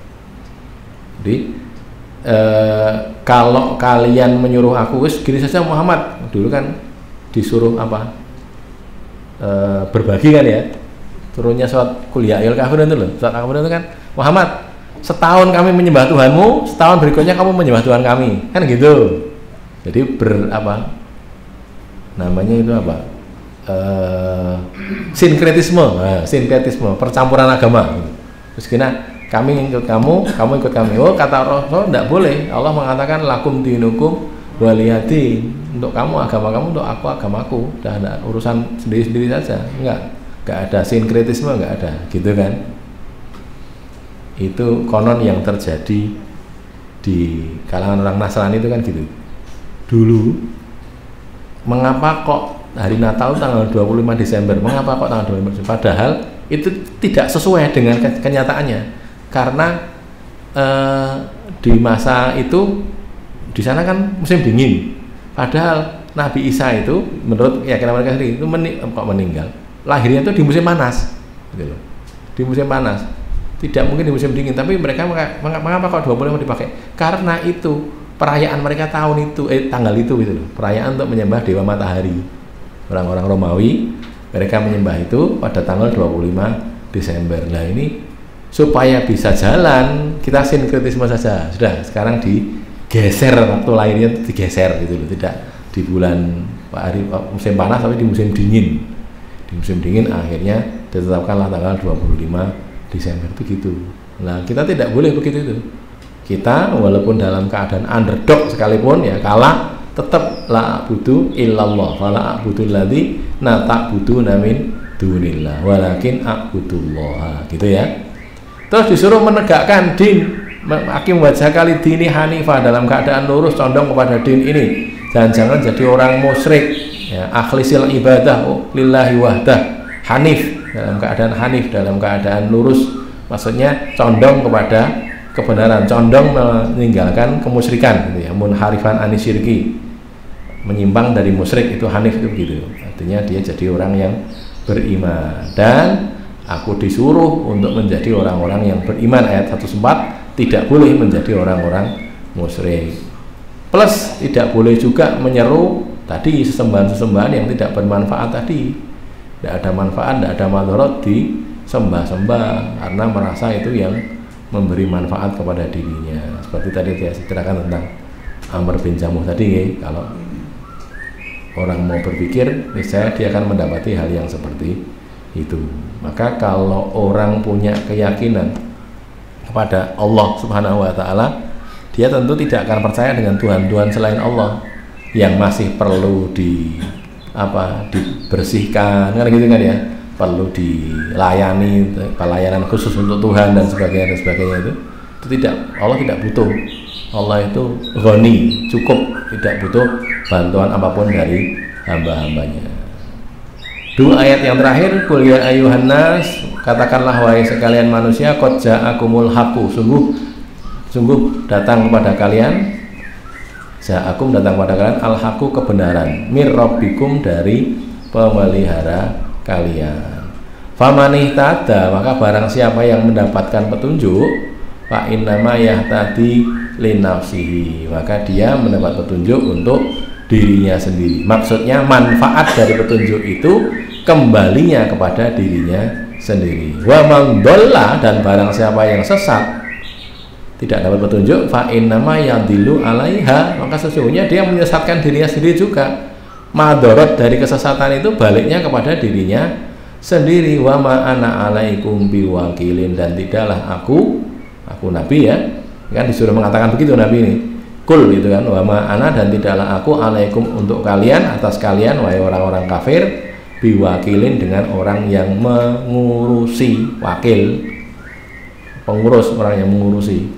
Jadi kalau kalian menyuruh aku, wis gini saja Muhammad, dulu kan disuruh apa, berbagi kan ya, turunnya surat Qul ya ayyuhal kafirun itu loh, surat Al-Kafirun itu kan, Muhammad, setahun kami menyembah Tuhanmu, setahun berikutnya kamu menyembah Tuhan kami, kan gitu. Jadi namanya itu apa, sinkretisme, percampuran agama. Terus kami ikut kamu, kamu ikut kami. Oh, kata Rasul tidak boleh. Allah mengatakan lakum dinukum waliyadin, untuk kamu agama kamu, untuk aku agamaku. Udah ada urusan sendiri-sendiri saja. Enggak ada sinkretisme, enggak ada, gitu kan? Itu konon yang terjadi di kalangan orang Nasrani itu kan gitu. Dulu mengapa kok hari Natal tanggal 25 Desember? Mengapa kok tanggal 25 Desember? Padahal itu tidak sesuai dengan kenyataannya. Karena di masa itu di sana kan musim dingin. Padahal Nabi Isa itu menurut keyakinan mereka sendiri itu kok meninggal. Lahirnya itu di musim panas. Gitu loh. Di musim panas. Tidak mungkin di musim dingin, tapi mereka mengapa kok 25 dipakai? Karena itu perayaan mereka tahun itu, tanggal itu gitu loh. Perayaan untuk menyembah dewa matahari. Orang-orang Romawi, mereka menyembah itu pada tanggal 25 Desember. Nah ini supaya bisa jalan, kita sinkretisme saja. Sudah, sekarang digeser waktu lahirnya, digeser gitu loh. Tidak di bulan hari musim panas, tapi di musim dingin. Di musim dingin akhirnya ditetapkanlah tanggal 25 Desember begitu. Nah, kita tidak boleh begitu itu. Kita walaupun dalam keadaan underdog sekalipun ya kalah, tetap la a'budu illallah wala a'budul ladzi na ta'buduna min dunillah walakin a'budullah, gitu ya. Terus disuruh menegakkan din, akim wajah kali dini hanifah, dalam keadaan lurus condong kepada din ini. Jangan-jangan jadi orang musyrik ya, akhlisil ibadah lillahi wahdah, hanif, dalam keadaan hanif, dalam keadaan lurus, maksudnya condong kepada kebenaran, condong meninggalkan kemusyrikan gitu ya, munharifan anisyirki, menyimpang dari musyrik, itu hanif itu begitu. Artinya dia jadi orang yang beriman. Dan aku disuruh untuk menjadi orang-orang yang beriman, ayat 104, tidak boleh menjadi orang-orang musyrik. Plus tidak boleh juga menyeru tadi sesembahan-sesembahan yang tidak bermanfaat tadi. Tidak ada manfaat, tidak ada madharat di sembah-sembah karena merasa itu yang memberi manfaat kepada dirinya. Seperti tadi saya ceritakan tentang Amr bin Jamuh tadi ya. Kalau orang mau berpikir, misalnya dia akan mendapati hal yang seperti itu. Maka kalau orang punya keyakinan kepada Allah Subhanahu wa taala, dia tentu tidak akan percaya dengan Tuhan-Tuhan selain Allah yang masih perlu dibersihkan kan gitu kan ya, perlu dilayani, pelayanan khusus untuk Tuhan dan sebagainya itu tidak, Allah tidak butuh. Allah itu ghani, cukup, tidak butuh bantuan apapun dari hamba-hambanya. Dua ayat yang terakhir, qul ya ayyuhan nas, katakanlah wahai sekalian manusia, qad ja'akumul haqqu, sungguh datang kepada kalian, ja'akum datang kepada kalian, al-haqqu kebenaran, mir rabbikum dari pemelihara kalian. Famanihtada, maka barang siapa yang mendapatkan petunjuk, fa innama yahtadi linafsihi, maka dia mendapat petunjuk untuk dirinya sendiri. Maksudnya manfaat dari petunjuk itu kembalinya kepada dirinya sendiri. Wa man dhalla, dan barang siapa yang sesat tidak dapat petunjuk, fa innama yadillu 'alaiha, maka sesungguhnya dia menyesatkan dirinya sendiri juga. Madharat dari kesesatan itu baliknya kepada dirinya sendiri. Wa ma ana 'alaikum biwakilin, dan tidaklah aku nabi ya, kan disuruh mengatakan begitu nabi ini. Kul gitu kan, wa ma ana, dan tidaklah aku alaikum untuk kalian, atas kalian wahai orang-orang kafir, biwakilin dengan orang yang mengurusi, wakil pengurus, orang yang mengurusi.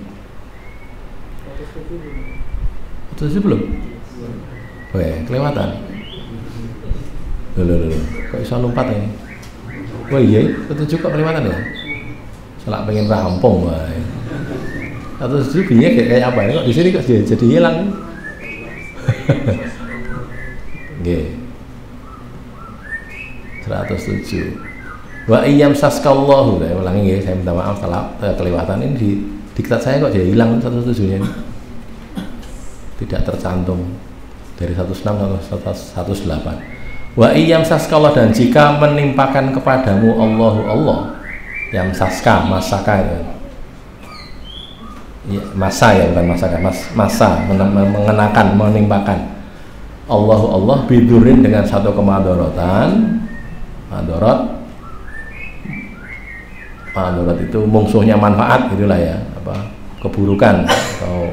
Itu belum? Weh, kelewatan. Loh, kok bisa lompat ini? Oh iya, itu juga kelewatan ya? Salah pengen rampung wae. Atau sebenarnya kayak apa ya? Kok di sini kok jadi hilang? Nggih. 107. Wa iyam saskallahu, saya ulangi nggih, saya minta maaf salah kelewatan ini di diktat saya kok jadi hilang 107-nya. Tidak tercantum dari 106 atau 108. Wa iyam saskallah, dan jika menimpakan kepadamu Allah, yang saska, masaka itu. Ya, masa ya, bukan masaka, masa mengenakan, menimpakan Allah bidurin dengan satu kemadharatan. Madarat itu musuhnya manfaat, itulah ya, keburukan atau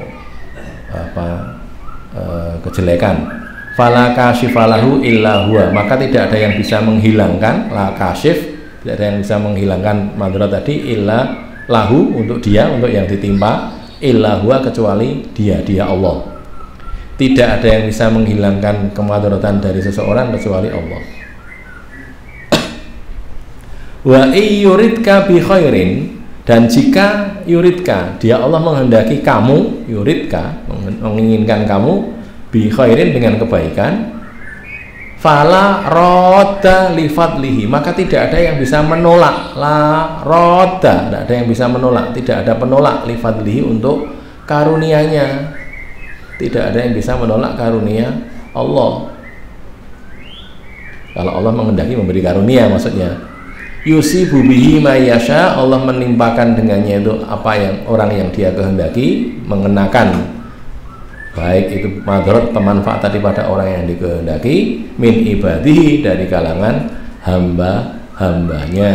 kejelekan. Fala kasyifalahu illa huwa, maka tidak ada yang bisa menghilangkan, la kasyif, tidak ada yang bisa menghilangkan madarat tadi, illa lahu, untuk dia, untuk yang ditimpa, illa huwa, kecuali dia Allah. Tidak ada yang bisa menghilangkan kemadaratan dari seseorang kecuali Allah. Wa yuridka bi khairin, dan jika yuridka, dia Allah menghendaki kamu, yuridka, menginginkan kamu, bi khairin, dengan kebaikan, fala rodda li fadlihi, maka tidak ada yang bisa menolak, la rodda, tidak ada yang bisa menolak, tidak ada penolak, li fadlihi, untuk karunia-Nya. Tidak ada yang bisa menolak karunia Allah. Kalau Allah menghendaki memberi karunia, maksudnya yusibu bihi ma yasha, Allah menimpakan dengannya itu apa yang orang yang dia kehendaki, mengenakan baik itu madarat, pemanfaat tadi pada orang yang dikehendaki, min ibadihi, dari kalangan hamba hambanya,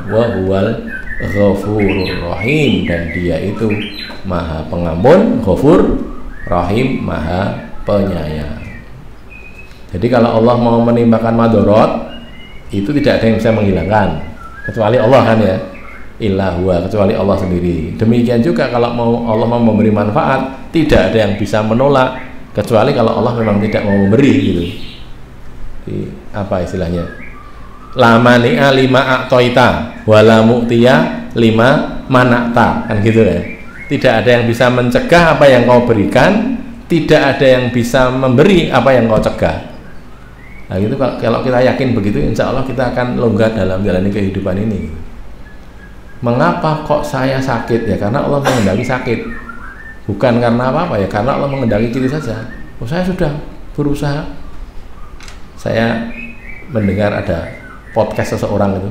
wa huwal ghafurur rahim, dan dia itu maha pengampun, ghafur, rahim, maha penyayang. Jadi kalau Allah mau menimpakan madorot, itu tidak ada yang bisa menghilangkan kecuali Allah kan ya, illa huwa, kecuali Allah sendiri. Demikian juga kalau Allah mau memberi manfaat, tidak ada yang bisa menolak kecuali kalau Allah memang tidak mau memberi gitu. Apa istilahnya, la mani'a lima a'toita wala mu'tiya lima mana'ta, kan gitu kan. Tidak ada yang bisa mencegah apa yang kau berikan, tidak ada yang bisa memberi apa yang kau cegah. Nah gitu, kalau kita yakin begitu, insya Allah kita akan longgar dalam menjalani kehidupan ini. Mengapa kok saya sakit? Ya karena Allah mengendaki sakit, bukan karena apa-apa, ya karena Allah mengendaki gitu saja. Saya sudah berusaha. Saya mendengar ada podcast seseorang itu,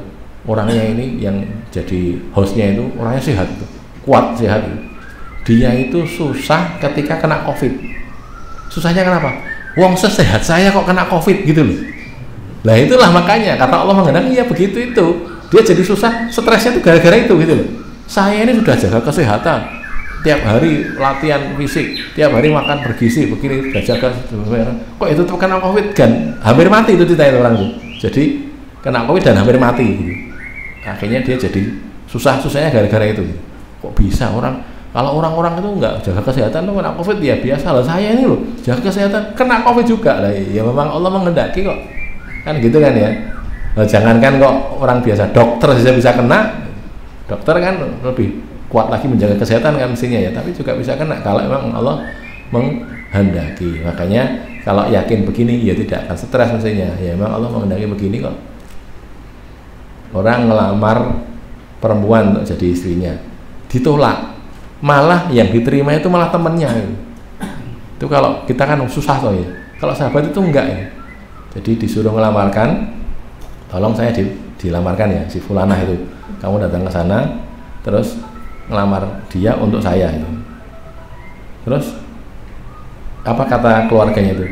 orangnya ini yang jadi hostnya itu orangnya sehat, kuat, sehat. Dia itu susah ketika kena COVID. Susahnya kenapa? Wong sesehat saya kok kena COVID gitu loh. Nah itulah makanya kata Allah mengendaki ya begitu itu. Dia jadi susah, stresnya itu gara-gara itu gitu loh. Saya ini sudah jaga kesehatan, tiap hari latihan fisik, tiap hari makan bergizi begini, sudah jaga, kok itu kena COVID kan hampir mati itu ditanya orang itu. Jadi kena COVID dan hampir mati gitu. Akhirnya dia jadi susahnya gara-gara itu. Kok bisa kalau orang-orang itu nggak jaga kesehatan tuh kena COVID ya biasa lah. Saya ini loh jaga kesehatan kena COVID juga lah. Ya memang Allah mengendaki kok, kan gitu kan ya. Nah, jangankan kok orang biasa, dokter saja bisa kena. Dokter kan lebih kuat lagi menjaga kesehatan kan mestinya ya, tapi juga bisa kena kalau memang Allah menghendaki. Makanya kalau yakin begini ya tidak akan stres mestinya. Ya memang Allah menghendaki begini kok. Orang ngelamar perempuan untuk jadi istrinya, ditolak, malah yang diterima itu malah temennya. Itu kalau kita kan susah toh ya. Kalau sahabat itu enggak ya. Jadi disuruh ngelamarkan, tolong saya dilamarkan ya si fulanah itu. Kamu datang ke sana, terus ngelamar dia untuk saya itu. Terus apa kata keluarganya itu?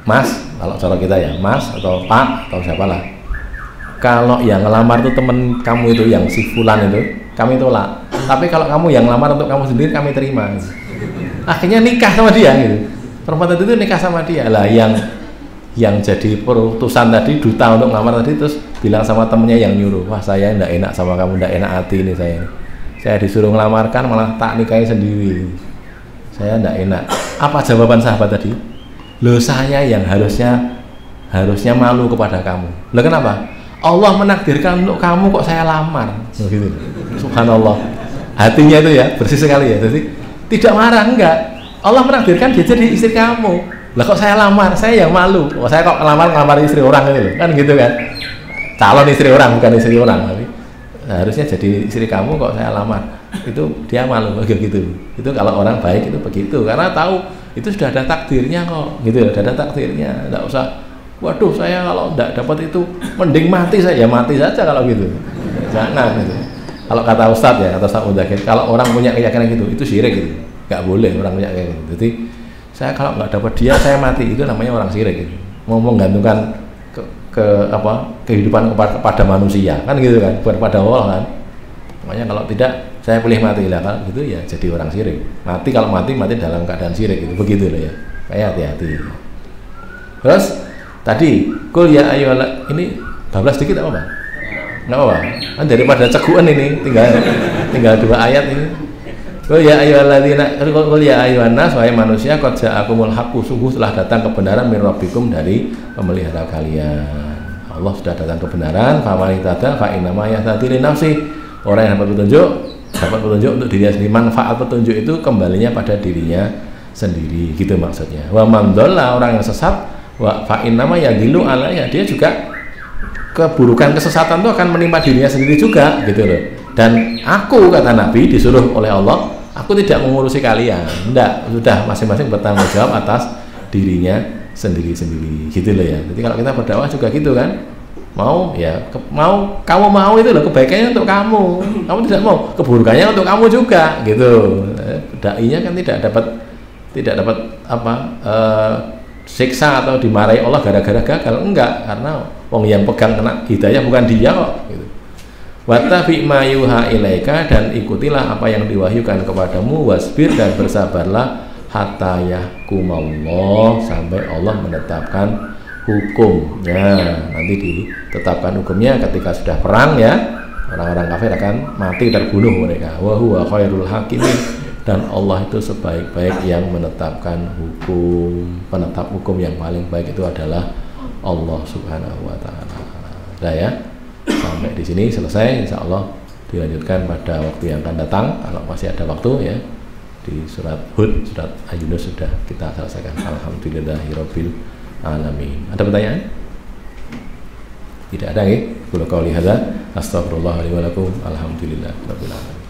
Mas, kalau cara kita ya, Mas atau Pak atau siapalah. Kalau yang ngelamar itu temen kamu itu yang si fulan itu, kami tolak. Tapi kalau kamu yang ngelamar untuk kamu sendiri, kami terima. Akhirnya nikah sama dia gitu. Perempuan itu nikah sama dia. Lah yang jadi perutusan tadi, duta untuk ngelamar tadi, terus bilang sama temennya yang nyuruh, wah saya enggak enak sama kamu, enggak enak hati ini saya disuruh ngelamarkan malah tak nikahi sendiri, saya enggak enak. Apa jawaban sahabat tadi? Loh saya yang harusnya malu kepada kamu. Loh kenapa? Allah menakdirkan untuk kamu kok saya lamar. Oh, gitu. Subhanallah. Hatinya itu ya bersih sekali ya. Jadi tidak marah, enggak. Allah menakdirkan dia jadi istri kamu. Lah kok saya lamar, saya yang malu. Oh, saya kok ngelamar istri orang gitu loh. Kan gitu kan. Calon istri orang bukan istri orang, tapi harusnya jadi istri kamu kok saya lamar. Itu dia malu gitu. Itu kalau orang baik itu begitu, karena tahu itu sudah ada takdirnya kok. Gitu ya, sudah ada takdirnya. Enggak usah waduh saya kalau tidak dapat itu mending mati saya, ya mati saja kalau gitu. Jangan gitu. Kalau kata Ustadz ya, kata Ustadz Mudakir, kalau orang punya keyakinan gitu, itu syirik gitu. Nggak boleh orang punya keyakinan gitu. Jadi saya kalau nggak dapat dia saya mati, itu namanya orang syirik gitu. Mau menggantungkan kehidupan kepada manusia kan gitu kan, bukan pada Allah kan. Makanya kalau tidak saya pilih mati lah kan gitu ya, jadi orang syirik. Mati kalau mati dalam keadaan syirik gitu, begitu loh ya. Kayak hati-hati. Terus tadi kul ya ayyuhal, ini bablas dikit apa Bang? Enggak apa-apa. Kan daripada ceguan ini tinggal 2 ayat ini. Kul ya ayyuhalladzina, kul ya ayyuhan nas, wahai manusia, qad ja'akumul haqqu, sungguh telah datang kebenaran min rabbikum, dari pemelihara kalian. Allah sudah datang kebenaran, faman ihtada fa innama yahtadi li nafsi. Orang yang dapat petunjuk untuk dirinya sendiri. Manfaat petunjuk itu kembalinya pada dirinya sendiri, gitu maksudnya. Wa man dhalla, orang yang sesat, wa fa innama yadillu alaiha, dia juga keburukan kesesatan itu akan menimpa dirinya sendiri juga, gitu loh. Dan aku, kata Nabi, disuruh oleh Allah, aku tidak mengurusi kalian. Enggak, sudah masing-masing bertanggung jawab atas dirinya sendiri-sendiri, gitu loh ya. Jadi kalau kita berdakwah juga gitu kan, mau ya kamu mau itu loh, kebaikannya untuk kamu tidak mau, keburukannya untuk kamu juga, gitu. Dai-nya kan tidak dapat disiksa atau dimarahi Allah gara-gara gagal, enggak, karena wong yang pegang kena hidayah bukan dia kok gitu. Wattabi ma yuha ilaika, dan ikutilah apa yang diwahyukan kepadamu, wasbir, dan bersabarlah, hatta yahkumallah, sampai Allah menetapkan hukumnya. Nanti ditetapkan hukumnya ketika sudah perang ya, orang-orang kafir akan mati terbunuh mereka. Wa huwa khairul hakimin, dan Allah itu sebaik-baik yang menetapkan hukum. Penetap hukum yang paling baik itu adalah Allah Subhanahu wa taala. Sudah ya, sampai di sini selesai. Insya Allah dilanjutkan pada waktu yang akan datang kalau masih ada waktu ya. Di surat Hud, surat Yunus sudah kita selesaikan. Alhamdulillahirabbil alamin. Ada pertanyaan? Tidak ada ya? Qul qouli hadza astaghfirullah li wa lakum. Alhamdulillahirabbil alamin.